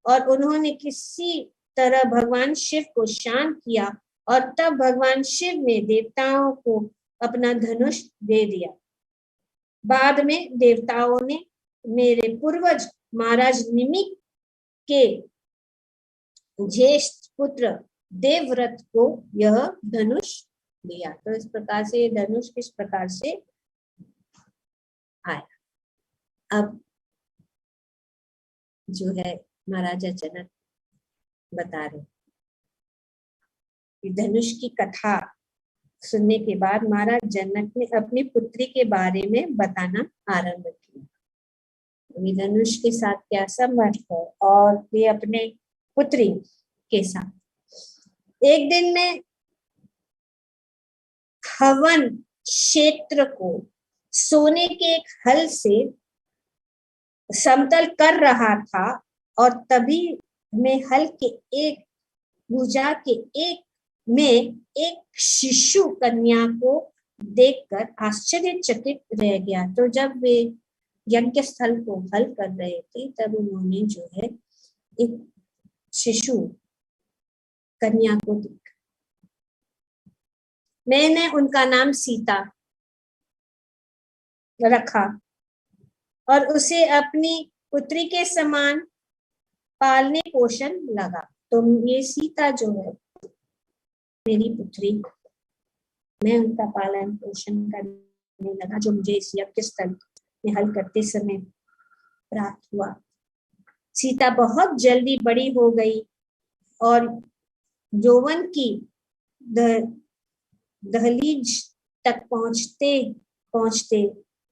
और उन्होंने किसी तरह भगवान शिव को शांत किया, और तब भगवान शिव ने देवताओं को अपना धनुष दे दिया। बाद में देवताओं ने मेरे पूर्वज महाराज निमिक के ज्येष्ठ पुत्र देवव्रत को यह धनुष दिया। तो इस प्रकार से ये धनुष किस प्रकार से आया। अब जो है महाराजा जनक बता रहे कि धनुष की कथा सुनने के बाद महाराज जनक ने अपनी पुत्री के बारे में बताना आरंभ किया। धनुष के साथ क्या संबंध है और वे अपने पुत्री के साथ। एक दिन में हवन क्षेत्र को सोने के एक हल से समतल कर रहा था, और तभी मैं हल के एक भुजा के एक में एक शिशु कन्या को देखकर आश्चर्यचकित रह गया। तो जब वे यज्ञ स्थल को हल कर रहे थे तब उन्होंने जो है एक शिशु कन्या को देखा। मैंने उनका नाम सीता रखा और उसे अपनी पुत्री के समान पालने पोषण लगा। तो ये सीता जो है मेरी पुत्री, मैं उनका पालन पोषण करने लगा, जो मुझे इस यज्ञ स्थल में हल करते समय प्राप्त हुआ। सीता बहुत जल्दी बड़ी हो गई और यौवन की दहलीज तक पहुंचते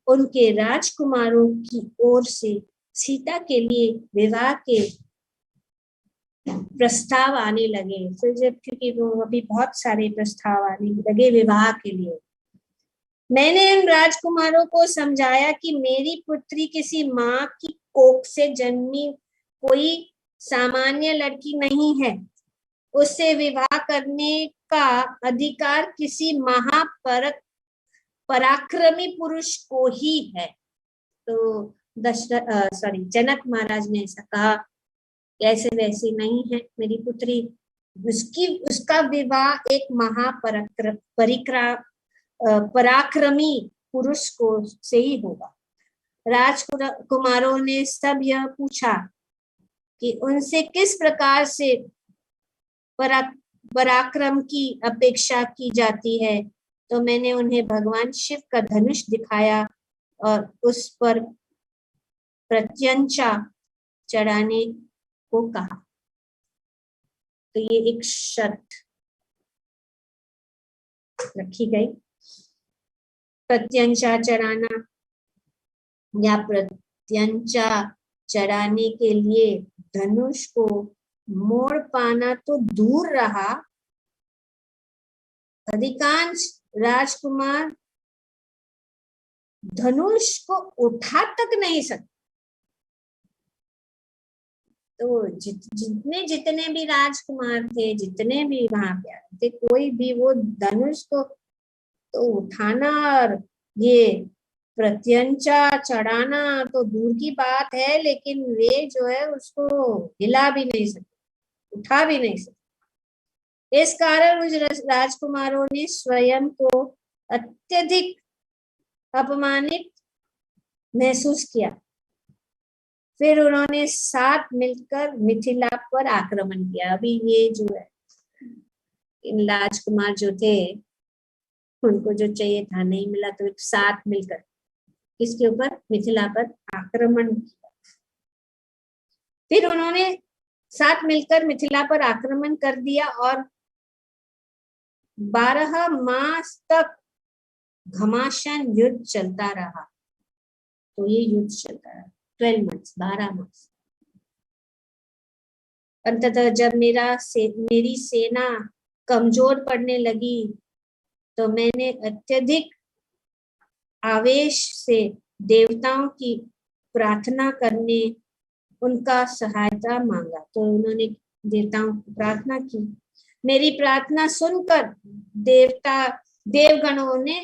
उनके राजकुमारों की ओर से सीता के लिए विवाह के प्रस्ताव आने लगे। तो जब क्योंकि वो अभी बहुत सारे प्रस्ताव आने लगे विवाह के लिए, मैंने उन राजकुमारों को समझाया कि मेरी पुत्री किसी माँ की कोख से जन्मी कोई सामान्य लड़की नहीं है। उससे विवाह करने का अधिकार किसी पराक्रमी पुरुष को ही है। तो जनक महाराज ने ऐसा कहा, ऐसे वैसे नहीं है मेरी पुत्री, उसका विवाह एक पराक्रमी पुरुष को से ही होगा। राजकुमारों ने सब यह पूछा कि उनसे किस प्रकार से पराक्रम की अपेक्षा की जाती है। तो मैंने उन्हें भगवान शिव का धनुष दिखाया और उस पर प्रत्यंचा चढ़ाने को कहा। तो ये एक शर्त रखी गई। प्रत्यंचा चढ़ाना या प्रत्यंचा चढ़ाने के लिए धनुष को मोड़ पाना तो दूर रहा, अधिकांश राजकुमार धनुष को उठा तक नहीं सकते। तो जितने भी राजकुमार थे, जितने भी वहां पे आए थे, कोई भी वो धनुष को तो उठाना और ये प्रत्यंचा चढ़ाना तो दूर की बात है, लेकिन वे जो है उसको हिला भी नहीं सकते, उठा भी नहीं सकते। इस कारण उस राजकुमारों ने स्वयं को अत्यधिक अपमानित महसूस किया। फिर उन्होंने साथ मिलकर मिथिला पर आक्रमण किया। अभी ये जो है इन राजकुमार जो थे उनको जो चाहिए था नहीं मिला, तो साथ मिलकर किसके ऊपर, मिथिला पर आक्रमण किया। फिर उन्होंने साथ मिलकर मिथिला पर आक्रमण कर दिया और 12 मास तक घमासान युद्ध चलता रहा। तो ये युद्ध चलता रहा 12 मंथ्स, 12 मास। अंततः जब मेरी सेना कमजोर पड़ने लगी तो मैंने अत्यधिक आवेश से देवताओं की प्रार्थना करने उनका सहायता मांगा। तो उन्होंने देवताओं की प्रार्थना की। मेरी प्रार्थना सुनकर देवगणों ने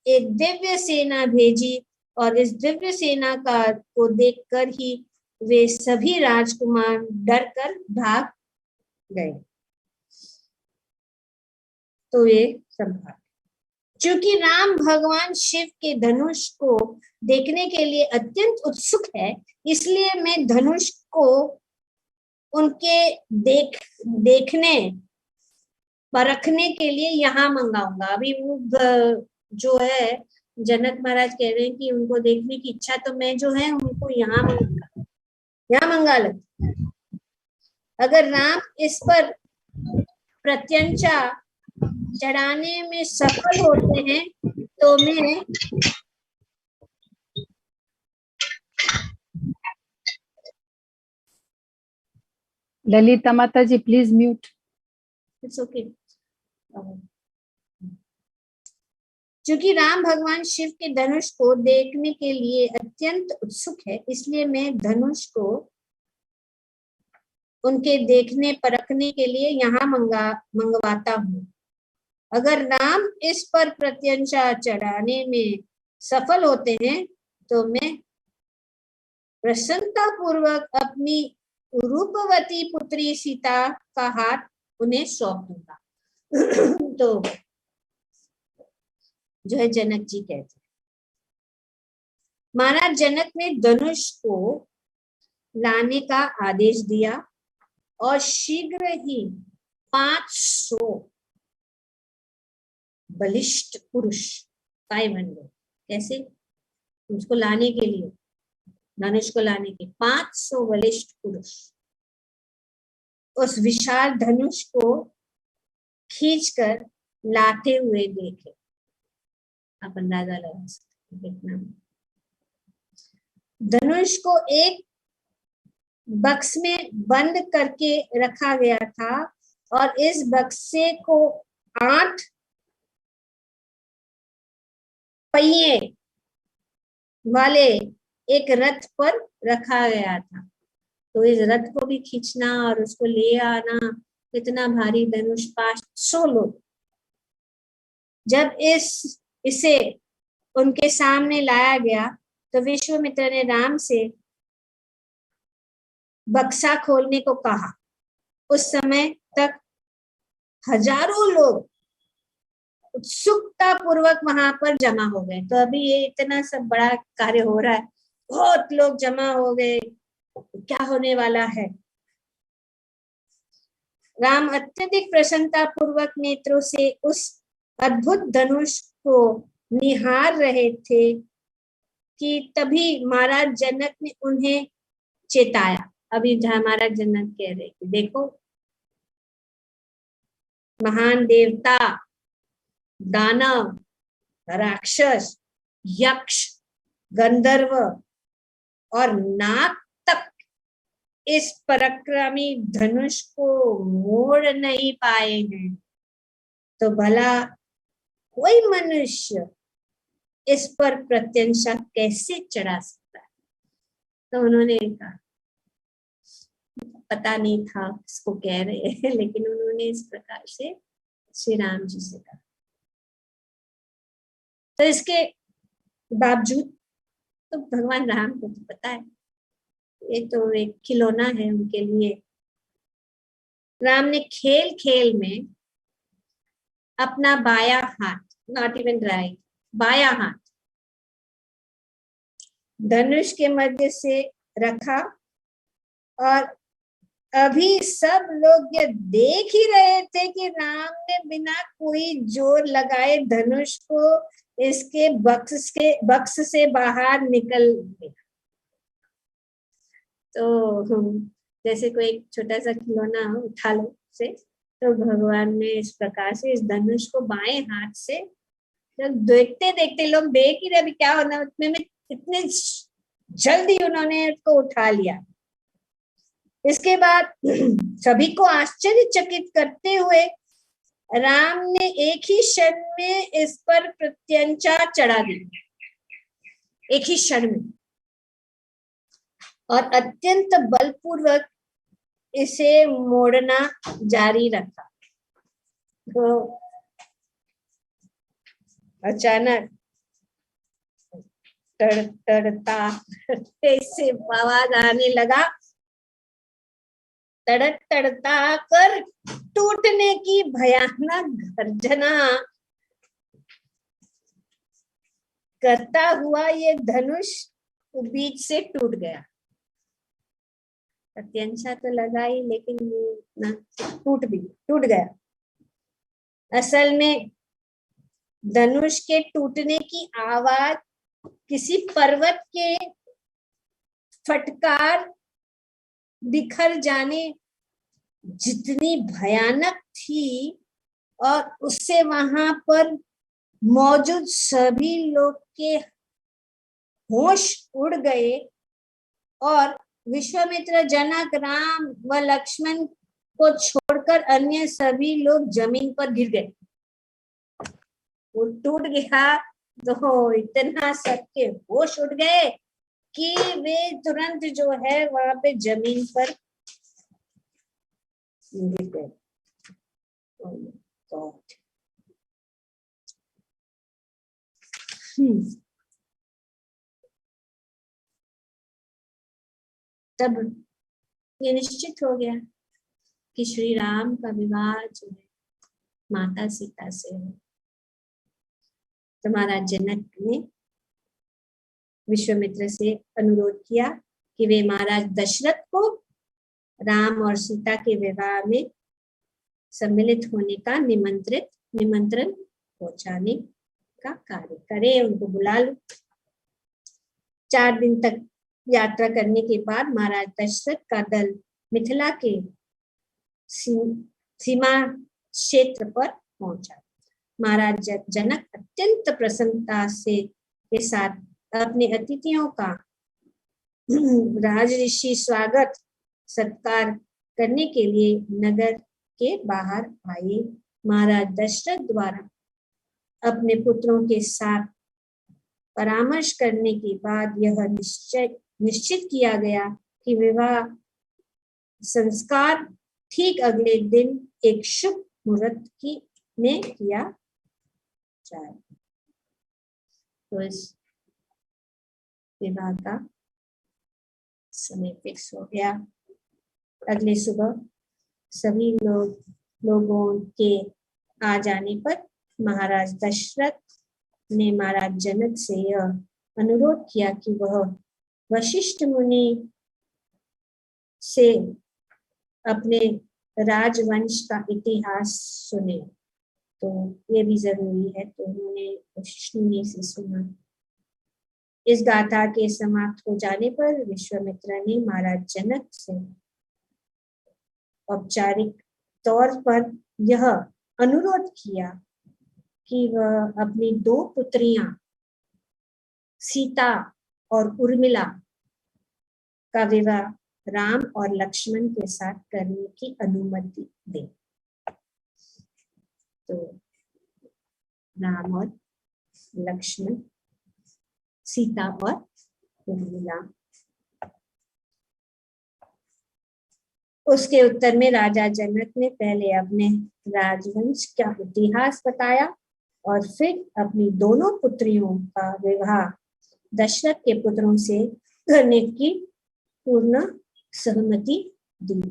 एक दिव्य सेना भेजी और इस दिव्य सेना को देखकर ही वे सभी राजकुमार डर कर भाग गए। तो ये संभाल, क्योंकि राम भगवान शिव के धनुष को देखने के लिए अत्यंत उत्सुक है, इसलिए मैं धनुष को उनके देखने परखने के लिए यहाँ मंगाऊंगा। अभी वो जो है जनक महाराज कह रहे हैं कि उनको देखने की इच्छा, तो मैं जो है उनको यहाँ मंगा लेता। अगर राम इस पर प्रत्यंचा चढ़ाने में सफल होते हैं तो मैं ललिता माता जी प्लीज म्यूट। It's okay. क्योंकि राम भगवान शिव के धनुष को देखने के लिए अत्यंत उत्सुक है, इसलिए मैं धनुष को उनके देखने परखने के लिए यहाँ मंगवाता हूँ। अगर राम इस पर प्रत्यंचा चढ़ाने में सफल होते हैं तो मैं प्रसन्नता पूर्वक अपनी रूपवती पुत्री सीता का हाथ उन्हें सौंप दूंगा। तो जो है जनक जी कहते हैं, महाराज जनक ने धनुष को लाने का आदेश दिया और शीघ्र ही 500 बलिष्ठ पुरुष 500 कैसे उसको लाने के लिए, धनुष को लाने के 500 बलिष्ठ पुरुष उस विशाल धनुष को खींचकर लाते हुए देखे। आप अंदाजा लगा सकते कितना। धनुष को एक बक्स में बंद करके रखा गया था और इस बक्से को 8 पहिए वाले एक रथ पर रखा गया था। तो इस रथ को भी खींचना और उसको ले आना, इतना भारी धनुष, 500 लोग। जब इसे उनके सामने लाया गया तो विश्वामित्र ने राम से बक्सा खोलने को कहा। उस समय तक हजारों लोग उत्सुकता पूर्वक वहां पर जमा हो गए। तो अभी ये इतना सब बड़ा कार्य हो रहा है, बहुत लोग जमा हो गए, क्या होने वाला है। राम अत्यधिक प्रसन्नता पूर्वक नेत्रों से उस अद्भुत धनुष को निहार रहे थे कि तभी महाराज जनक ने उन्हें चेताया। अभी महाराज जनक कह रहे कि देखो, महान देवता, दानव, राक्षस, यक्ष, गंधर्व और नाग तक इस पराक्रमी धनुष को मोड़ नहीं पाए हैं, तो भला कोई मनुष्य इस पर प्रत्यंचा कैसे चढ़ा सकता है। तो उन्होंने कहा, पता नहीं था किसको कह रहे हैं, लेकिन उन्होंने इस प्रकार से श्री राम जी से कहा। तो इसके बावजूद तो भगवान राम को तो पता है ये तो एक खिलौना है उनके लिए। राम ने खेल खेल में अपना बाया हाथ, नॉट इवन राइट, बाया हाथ धनुष के मध्य से रखा और अभी सब लोग ये देख ही रहे थे कि राम ने बिना कोई जोर लगाए धनुष को इसके बक्स से बाहर निकल गया। तो जैसे कोई एक छोटा सा खिलौना उठा लो से, तो भगवान ने इस प्रकार से इस धनुष को बाएं हाथ से, जब देखते देखते लोग देख ही रहे अभी क्या होना, उतने में इतने जल्दी उन्होंने उसको उठा लिया। इसके बाद सभी को आश्चर्यचकित करते हुए राम ने एक ही क्षण में इस पर प्रत्यंचा चढ़ा दी, एक ही क्षण में, और अत्यंत बलपूर्वक इसे मोड़ना जारी रखा। तो अचानक तड़तड़ता से आवाज आने लगा, तड़तड़ता कर टूटने की भयानक गर्जना करता हुआ ये धनुष बीच से टूट गया। प्रत्यंचा तो लगा ही, लेकिन टूट गया। असल में धनुष के टूटने की आवाज किसी पर्वत के फटकार बिखर जाने जितनी भयानक थी, और उससे वहां पर मौजूद सभी लोग के होश उड़ गए और विश्वामित्र, जनक, राम व लक्ष्मण को छोड़कर अन्य सभी लोग जमीन पर गिर गए। वो टूट गया तो इतना सबके होश उड़ गए कि वे तुरंत जो है वहां पे जमीन पर गिर गए। तब ये निश्चित हो गया कि श्री राम का विवाह जो है माता सीता से है। तो महाराज जनक ने विश्वामित्र से अनुरोध किया कि वे महाराज दशरथ को राम और सीता के विवाह में सम्मिलित होने का निमंत्रण पहुंचाने का कार्य करे, उनको बुला लो। 4 दिन तक यात्रा करने के बाद महाराज दशरथ का दल मिथिला के सीमा क्षेत्र पर पहुंचा। महाराज जनक अत्यंत प्रसन्नता से के साथ अपने अतिथियों का राजऋषि स्वागत सत्कार करने के लिए नगर के बाहर आए। महाराज दशरथ द्वारा अपने पुत्रों के साथ परामर्श करने के बाद यह निश्चित किया गया कि विवाह संस्कार ठीक अगले दिन एक शुभ मुहूर्त में किया जाए। तो इस विवाह का समय फिक्स हो गया। अगले सुबह सभी लोगों के आ जाने पर महाराज दशरथ ने महाराज जनक से यह अनुरोध किया कि वह वशिष्ठ मुनि से अपने राजवंश का इतिहास सुने। तो ये भी जरूरी है। तो उन्होंने वशिष्ठ मुनि से सुना। इस गाथा के समाप्त हो जाने पर विश्वामित्र ने महाराज जनक से औपचारिक तौर पर यह अनुरोध किया कि वह अपनी 2 पुत्रियां सीता और उर्मिला का विवाह राम और लक्ष्मण के साथ करने की अनुमति दे। तो राम और लक्ष्मण, सीता और उर्मिला। उसके उत्तर में राजा जनक ने पहले अपने राजवंश का इतिहास बताया और फिर अपनी दोनों पुत्रियों का विवाह दशरथ के पुत्रों से करने की पूर्ण सहमति दी।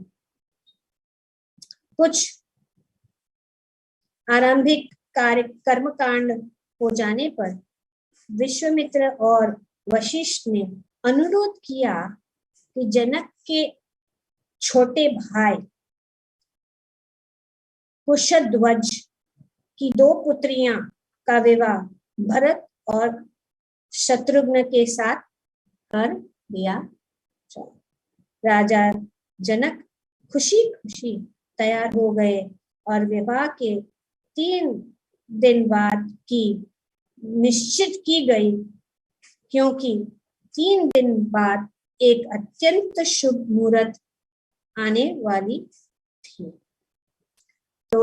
कुछ आरंभिक कर्मकांड हो जाने पर विश्वामित्र और वशिष्ठ ने अनुरोध किया कि जनक के छोटे भाई कुशध्वज की 2 पुत्रियां का विवाह भरत और शत्रुघ्न के साथ कर दिया। राजा जनक खुशी खुशी तैयार हो गए और विवाह के 3 दिन बाद की निश्चित की गई, क्योंकि 3 दिन बाद एक अत्यंत शुभ मुहूर्त आने वाली थी। तो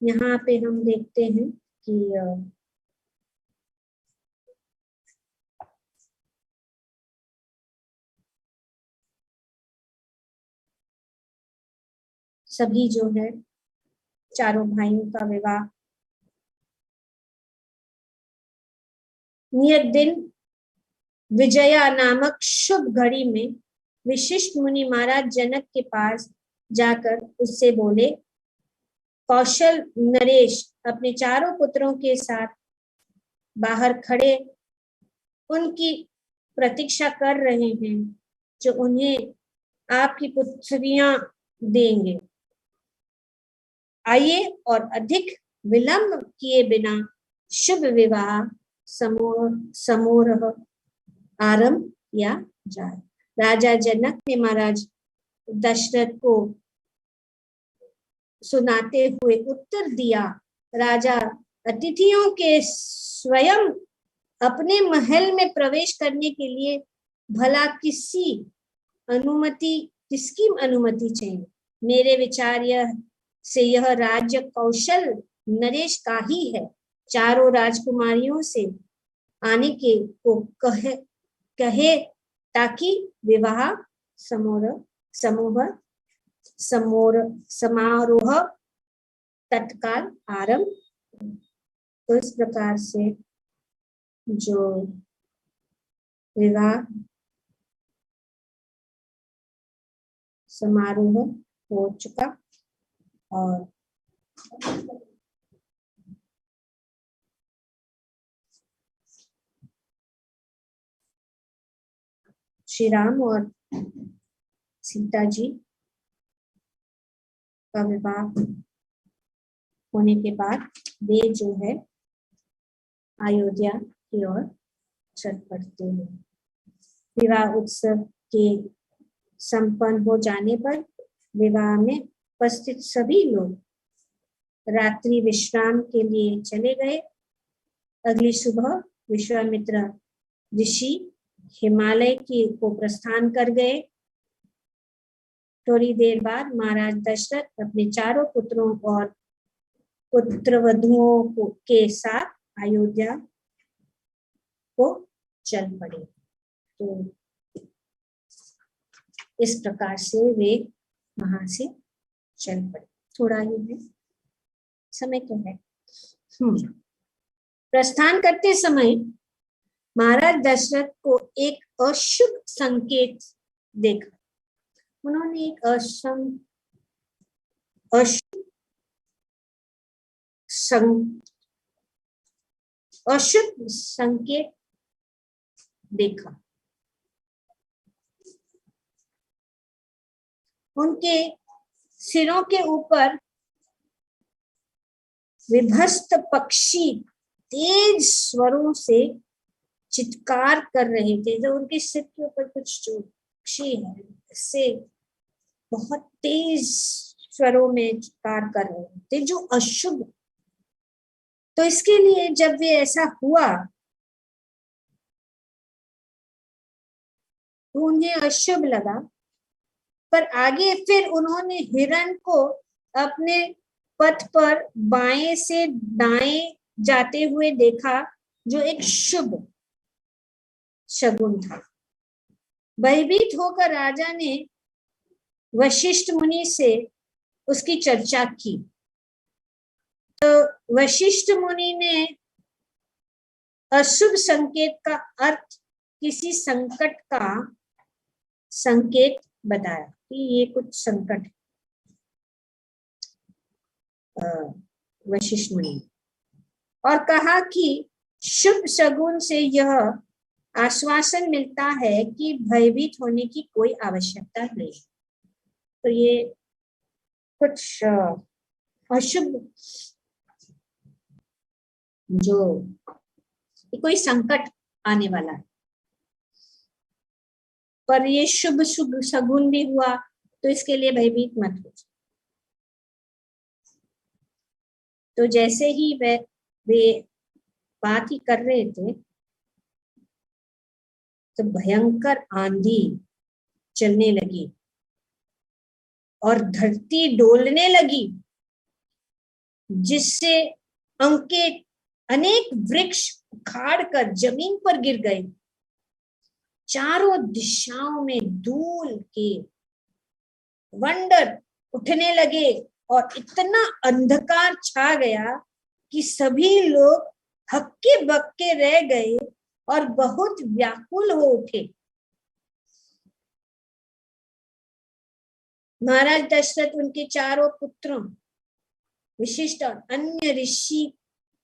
यहाँ पे हम देखते हैं कि सभी जो है चारों भाइयों का विवाह नियत दिन विजया नामक शुभ घड़ी में विशिष्ट मुनि महाराज जनक के पास जाकर उससे बोले, कौशल नरेश अपने चारों पुत्रों के साथ बाहर खड़े उनकी प्रतीक्षा कर रहे हैं, जो उन्हें आपकी पुत्रियां देंगे। आइए और अधिक विलंब किए बिना शुभ विवाह समारोह आरंभ किया जाए। राजा जनक ने महाराज दशरथ को सुनाते हुए उत्तर दिया, राजा अतिथियों के स्वयं अपने महल में प्रवेश करने के लिए भला किसकी अनुमति चाहिए? मेरे विचार से यह राज्य कौशल नरेश का ही है। चारों राजकुमारियों से आने के को कहे ताकि विवाह समारोह तत्काल आरंभ। तो इस प्रकार से जो विवाह समारोह हो चुका और श्री राम और सीता जी का विवाह होने के बाद वे जो है अयोध्या की ओर चल पड़ते हैं। विवाह उत्सव के संपन्न हो जाने पर विवाह में उपस्थित सभी लोग रात्रि विश्राम के लिए चले गए। अगली सुबह विश्वामित्र ऋषि हिमालय को प्रस्थान कर गए। थोड़ी देर बाद महाराज दशरथ अपने चारों पुत्रों और पुत्रवधुओं के साथ अयोध्या को चल पड़े। तो इस प्रकार से वे वहां से चल पड़े। थोड़ा ही है, समय तो है। प्रस्थान करते समय महाराज दशरथ को एक अशुभ संकेत देखा। उन्होंने एक अशुभ संकेत देखा। उनके सिरों के ऊपर विभस्त पक्षी तेज स्वरों से चित्कार कर रहे थे। जो उनके सिर के ऊपर कुछ जो पक्षी है इससे बहुत तेज स्वरों में चित्कार कर रहे थे, जो अशुभ। तो इसके लिए जब वे ऐसा हुआ तो उन्हें अशुभ लगा, पर आगे फिर उन्होंने हिरण को अपने पथ पर बाएं से दाएं जाते हुए देखा, जो एक शुभ शगुन था। भयभीत होकर राजा ने वशिष्ठ मुनि से उसकी चर्चा की। तो वशिष्ठ मुनि ने अशुभ संकेत का अर्थ किसी संकट का संकेत बताया कि ये कुछ संकट वशिष्ठ मुनि, और कहा कि शुभ शगुन से यह आश्वासन मिलता है कि भयभीत होने की कोई आवश्यकता नहीं। तो ये कुछ अशुभ, जो कोई संकट आने वाला है, पर ये शुभ शुभ शगुन भी हुआ, तो इसके लिए भयभीत मत हो। तो जैसे ही वे बात ही कर रहे थे, तो भयंकर आंधी चलने लगी और धरती डोलने लगी, जिससे उनके अनेक वृक्ष उखाड़ कर जमीन पर गिर गए। चारों दिशाओं में धूल के वंडर उठने लगे और इतना अंधकार छा गया कि सभी लोग हक्के बक्के रह गए और बहुत व्याकुल हो उठे। महाराज दशरथ, उनके चारों पुत्रों, विशिष्ट और अन्य ऋषि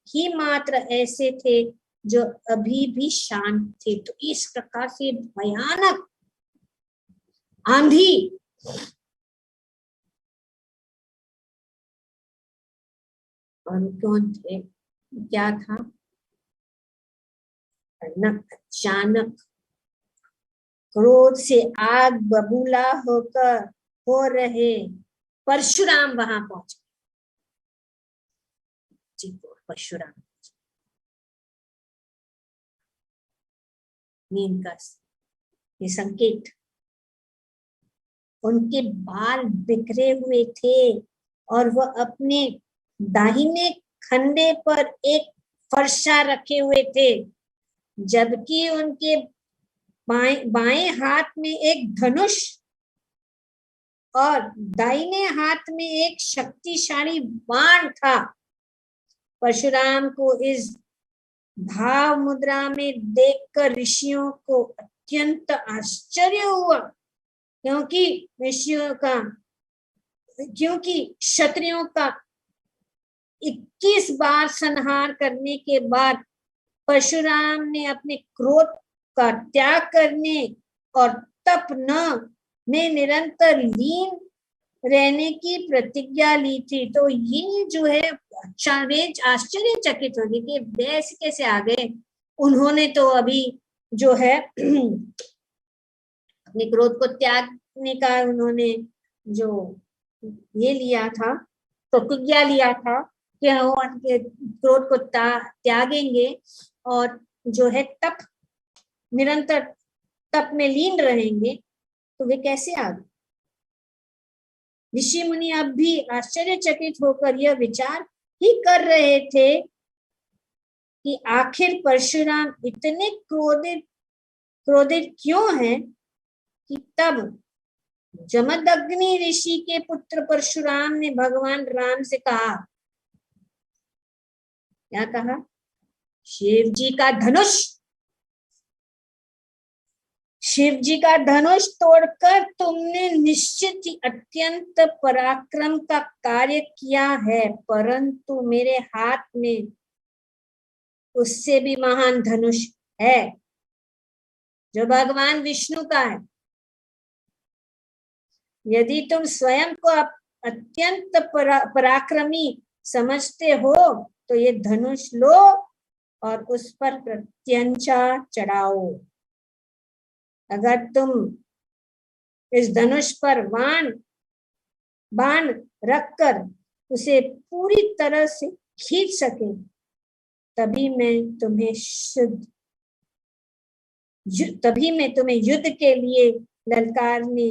ही मात्र ऐसे थे जो अभी भी शांत थे। तो इस प्रकार से भयानक आंधी और कौन थे, क्या था, अचानक क्रोध से आग बबूला होकर हो रहे परशुराम वहां पहुंचे। परशुराम नींद का ये संकेत, उनके बाल बिखरे हुए थे और वह अपने दाहिने खंडे पर एक फरसा रखे हुए थे, जबकि उनके बाएं हाथ में एक धनुष और दाहिने हाथ में एक शक्तिशाली बाण था। परशुराम को इस भाव मुद्रा में देखकर ऋषियों को अत्यंत आश्चर्य हुआ, क्योंकि क्षत्रियों का 21 बार संहार करने के बाद परशुराम ने अपने क्रोध का त्याग करने और तप में निरंतर लीन रहने की प्रतिज्ञा ली थी। तो ये जो है आश्चर्यचकित हो गए कि वैसे कैसे आ गए। उन्होंने तो अभी जो है अपने क्रोध को त्यागने का उन्होंने जो ये लिया था, प्रतिज्ञा लिया था कि वो क्रोध को त्यागेंगे और जो है निरंतर तप में लीन रहेंगे। तो वे कैसे आ गए। ऋषि मुनि अब भी आश्चर्यचकित होकर यह विचार ही कर रहे थे कि आखिर परशुराम इतने क्रोधित क्यों हैं कि तब जमदग्नि ऋषि के पुत्र परशुराम ने भगवान राम से कहा, क्या कहा, शिव जी का धनुष तोड़कर तुमने निश्चित ही अत्यंत पराक्रम का कार्य किया है, परंतु मेरे हाथ में उससे भी महान धनुष है जो भगवान विष्णु का है। यदि तुम स्वयं को अत्यंत पराक्रमी समझते हो तो ये धनुष लो और उस पर प्रत्यंचा चढ़ाओ। अगर तुम इस धनुष पर बाण रखकर उसे पूरी तरह से खींच सके, तभी मैं तुम्हें युद्ध के लिए ललकारने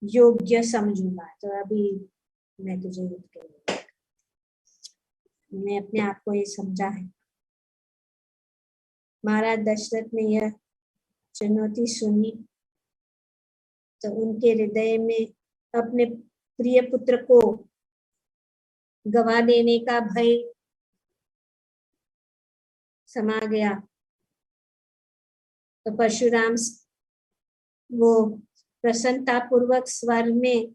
योग्य समझूंगा। तो अभी मैं तुझे युद्ध के लिए, मैं अपने आप को ये समझा है। महाराज दशरथ ने यह चुनौती सुनी तो उनके हृदय में अपने प्रिय पुत्र को गवा देने का भय समा गया। तो परशुराम वो प्रसन्नता पूर्वक स्वर में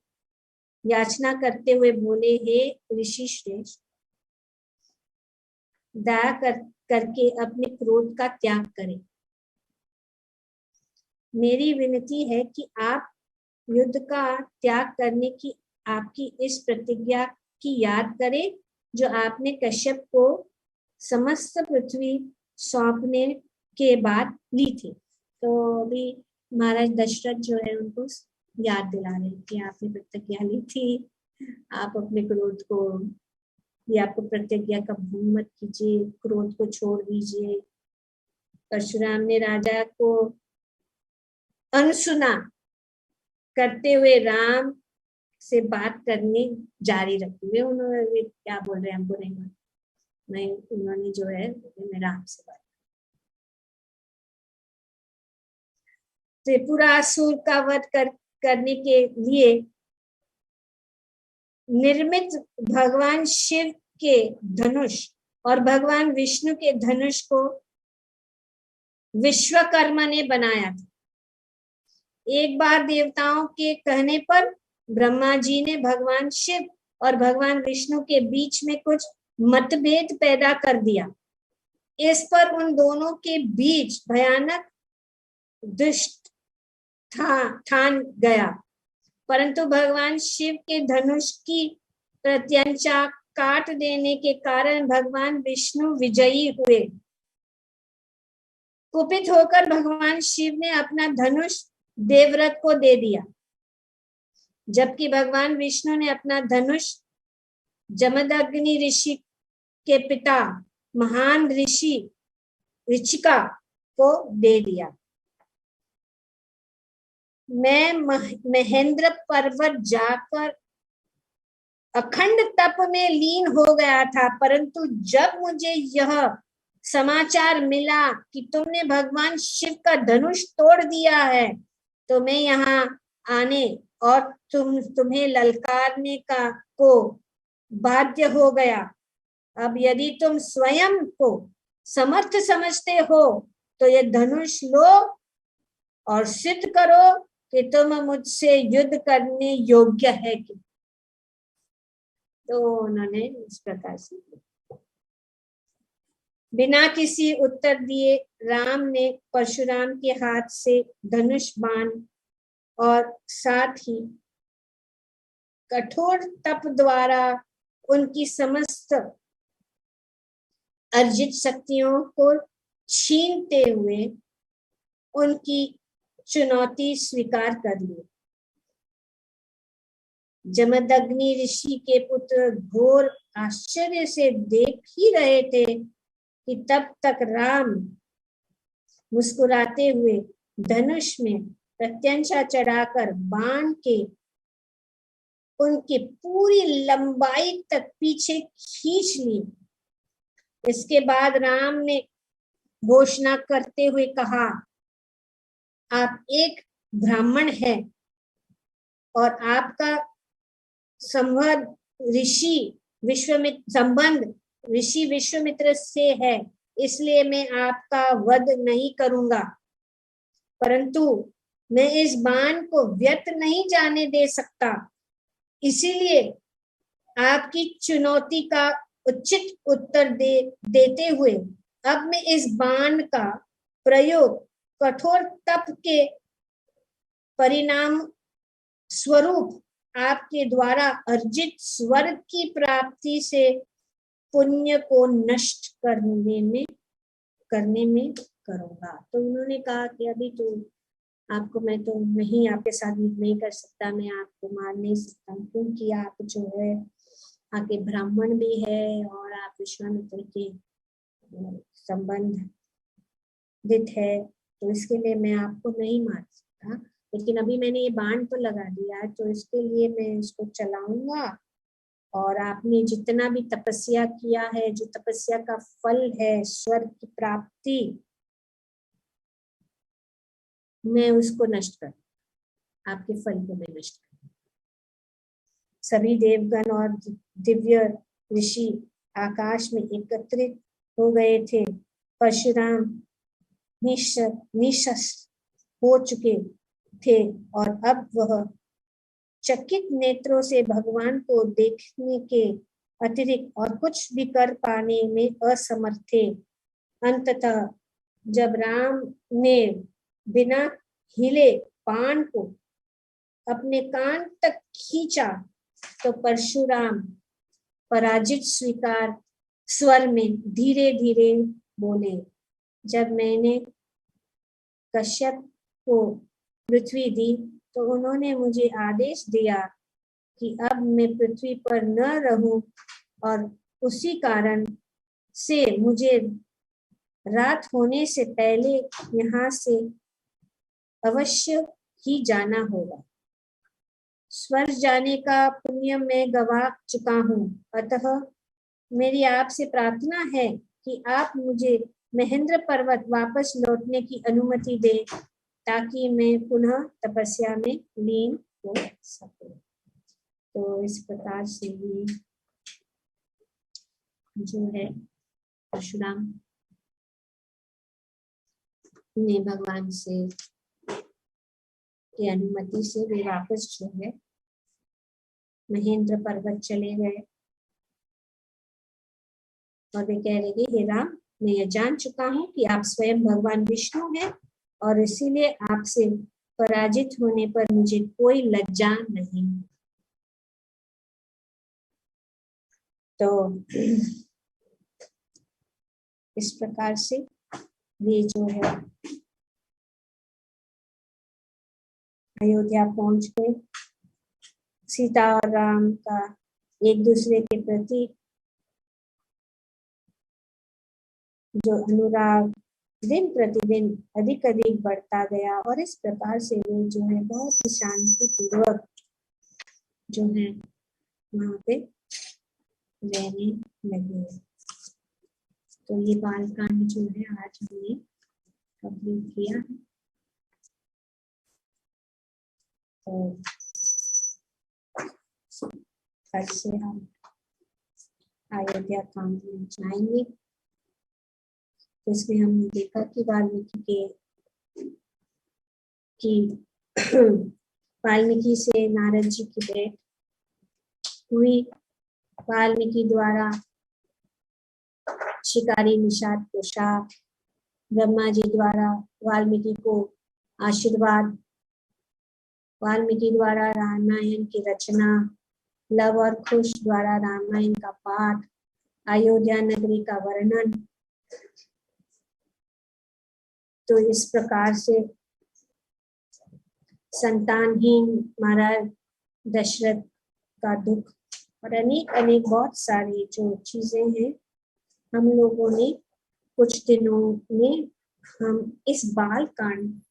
याचना करते हुए बोले, हे ऋषि श्रेष्ठ, दया करके अपने क्रोध का त्याग करें। मेरी विनती है कि आप युद्ध का त्याग करने की आपकी इस प्रतिज्ञा की याद करें जो आपने कश्यप को समस्त पृथ्वी सौंपने के बाद ली थी। तो अभी महाराज दशरथ जो है उनको याद दिला रहे हैं कि आपने प्रतिज्ञा ली थी, आप अपने क्रोध को, ये आपको प्रतिज्ञा का भंग मत कीजिए, क्रोध को छोड़ दीजिए। परशुराम ने राजा को अनसुना करते हुए राम से बात करनी जारी रखी हुए। उन्होंने क्या बोल रहे हैं हमको नहीं मालूम, मैं उन्होंने जो है मैं राम से बात, त्रिपुरासुर का वध करने के लिए निर्मित भगवान शिव के धनुष और भगवान विष्णु के धनुष को विश्वकर्मा ने बनाया था। एक बार देवताओं के कहने पर ब्रह्मा जी ने भगवान शिव और भगवान विष्णु के बीच में कुछ मतभेद पैदा कर दिया। इस पर उन दोनों के बीच भयानक दुष्ट ठान गया, परंतु भगवान शिव के धनुष की प्रत्यंचा काट देने के कारण भगवान विष्णु विजयी हुए। कुपित होकर भगवान शिव ने अपना धनुष देवव्रत को दे दिया, जबकि भगवान विष्णु ने अपना धनुष जमदग्नि ऋषि के पिता महान ऋषि ऋचिका को दे दिया। मैं महेंद्र पर्वत जाकर अखंड तप में लीन हो गया था, परंतु जब मुझे यह समाचार मिला कि तुमने भगवान शिव का धनुष तोड़ दिया है, तो मैं यहाँ आने और तुम्हें ललकारने को बाध्य हो गया। अब यदि तुम स्वयं को समर्थ समझते हो तो ये धनुष लो और सिद्ध करो कि तुम मुझसे युद्ध करने योग्य है कि। तो उन्होंने इस प्रकार से बिना किसी उत्तर दिए राम ने परशुराम के हाथ से धनुष बाण और साथ ही कठोर तप द्वारा उनकी समस्त अर्जित शक्तियों को छीनते हुए उनकी चुनौती स्वीकार कर ली। जमदग्नि ऋषि के पुत्र घोर आश्चर्य से देख ही रहे थे कि तब तक राम मुस्कुराते हुए धनुष में प्रत्यंचा चढ़ाकर बाण के उनकी पूरी लंबाई तक पीछे खींच ली। इसके बाद राम ने घोषणा करते हुए कहा, आप एक ब्राह्मण हैं और आपका संबंध ऋषि विश्वामित्र से है, इसलिए मैं आपका वध नहीं करूंगा, परंतु मैं इस बाण को व्यर्थ नहीं जाने दे सकता। इसीलिए आपकी चुनौती का उचित उत्तर देते हुए अब मैं इस बाण का प्रयोग कठोर तप के परिणाम स्वरूप आपके द्वारा अर्जित स्वर्ग की प्राप्ति से पुण्य को नष्ट करने में करूंगा। तो उन्होंने कहा कि अभी तो आपको मैं तो नहीं, आपके साथ नहीं कर सकता, मैं आपको मार नहीं सकता, क्योंकि आप जो है आपके ब्राह्मण भी है और आप विश्वामित्र के संबंधित है, तो इसके लिए मैं आपको नहीं मार सकता। लेकिन अभी मैंने ये बाण तो लगा दिया है, तो इसके लिए मैं इसको चलाऊंगा और आपने जितना भी तपस्या किया है, जो तपस्या का फल है स्वर्ग की प्राप्ति, मैं उसको नष्ट कर, आपके फल को मैं नष्ट कर। सभी देवगण और दिव्य ऋषि आकाश में एकत्रित हो गए थे। परशुराम निशस्त्र हो चुके थे और अब वह चकित नेत्रों से भगवान को देखने के अतिरिक्त और कुछ भी कर पाने में असमर्थ थे। अंततः जब राम ने बिना हिले बाण को अपने कान तक खींचा तो परशुराम पराजित स्वीकार स्वर में धीरे धीरे बोले, जब मैंने कश्यप को पृथ्वी दी तो उन्होंने मुझे आदेश दिया कि अब मैं पृथ्वी पर न रहूं और उसी कारण से मुझे रात होने से पहले यहाँ से अवश्य ही जाना होगा। स्वर्ग जाने का पुण्य मैं गवा चुका हूँ, अतः मेरी आपसे प्रार्थना है कि आप मुझे महेंद्र पर्वत वापस लौटने की अनुमति दें ताकि मैं पुनः तपस्या में लीन हो सकूं। तो इस प्रकार से ये जो है परशुराम ने भगवान से की अनुमति से वे वापस जो है महेंद्र पर्वत चले गए और वे कह रहे हे राम, मैं यह जान चुका हूँ कि आप स्वयं भगवान विष्णु हैं और इसीलिए आपसे पराजित होने पर मुझे कोई लज्जा नहीं। तो इस प्रकार से वे जो है अयोध्या पहुंच गए। सीता और राम का एक दूसरे के प्रति जो अनुराग दिन प्रतिदिन अधिक अधिक बढ़ता गया और इस प्रकार से वे जो है बहुत ही शांति पूर्वक जो है वहां पे रहने लगे। तो ये बालकांड जो है आज हमने कंप्लीट किया है। तो कल से हम अयोध्या कांड में जाएंगे। तो इसमें हमने देखा कि वाल्मीकि से नारद जी की भेंट हुई। वाल्मीकि द्वारा शिकारी निषाद को शाप, ब्रह्मा जी द्वारा वाल्मीकि को आशीर्वाद, वाल्मीकि द्वारा रामायण की रचना, लव और कुश द्वारा रामायण का पाठ, अयोध्या नगरी का वर्णन। तो इस प्रकार से संतानहीन महाराज दशरथ का दुख और अनेक अनेक बहुत सारी जो चीजें हैं हम लोगों ने कुछ दिनों में हम इस बाल कांड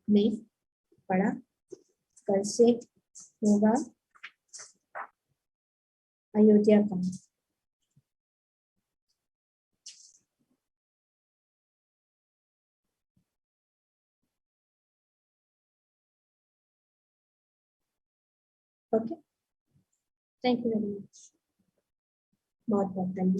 में पढ़ा। कल से होगा अयोध्या कांड। Okay, thank you very much, बहुत बहुत धन्यवाद।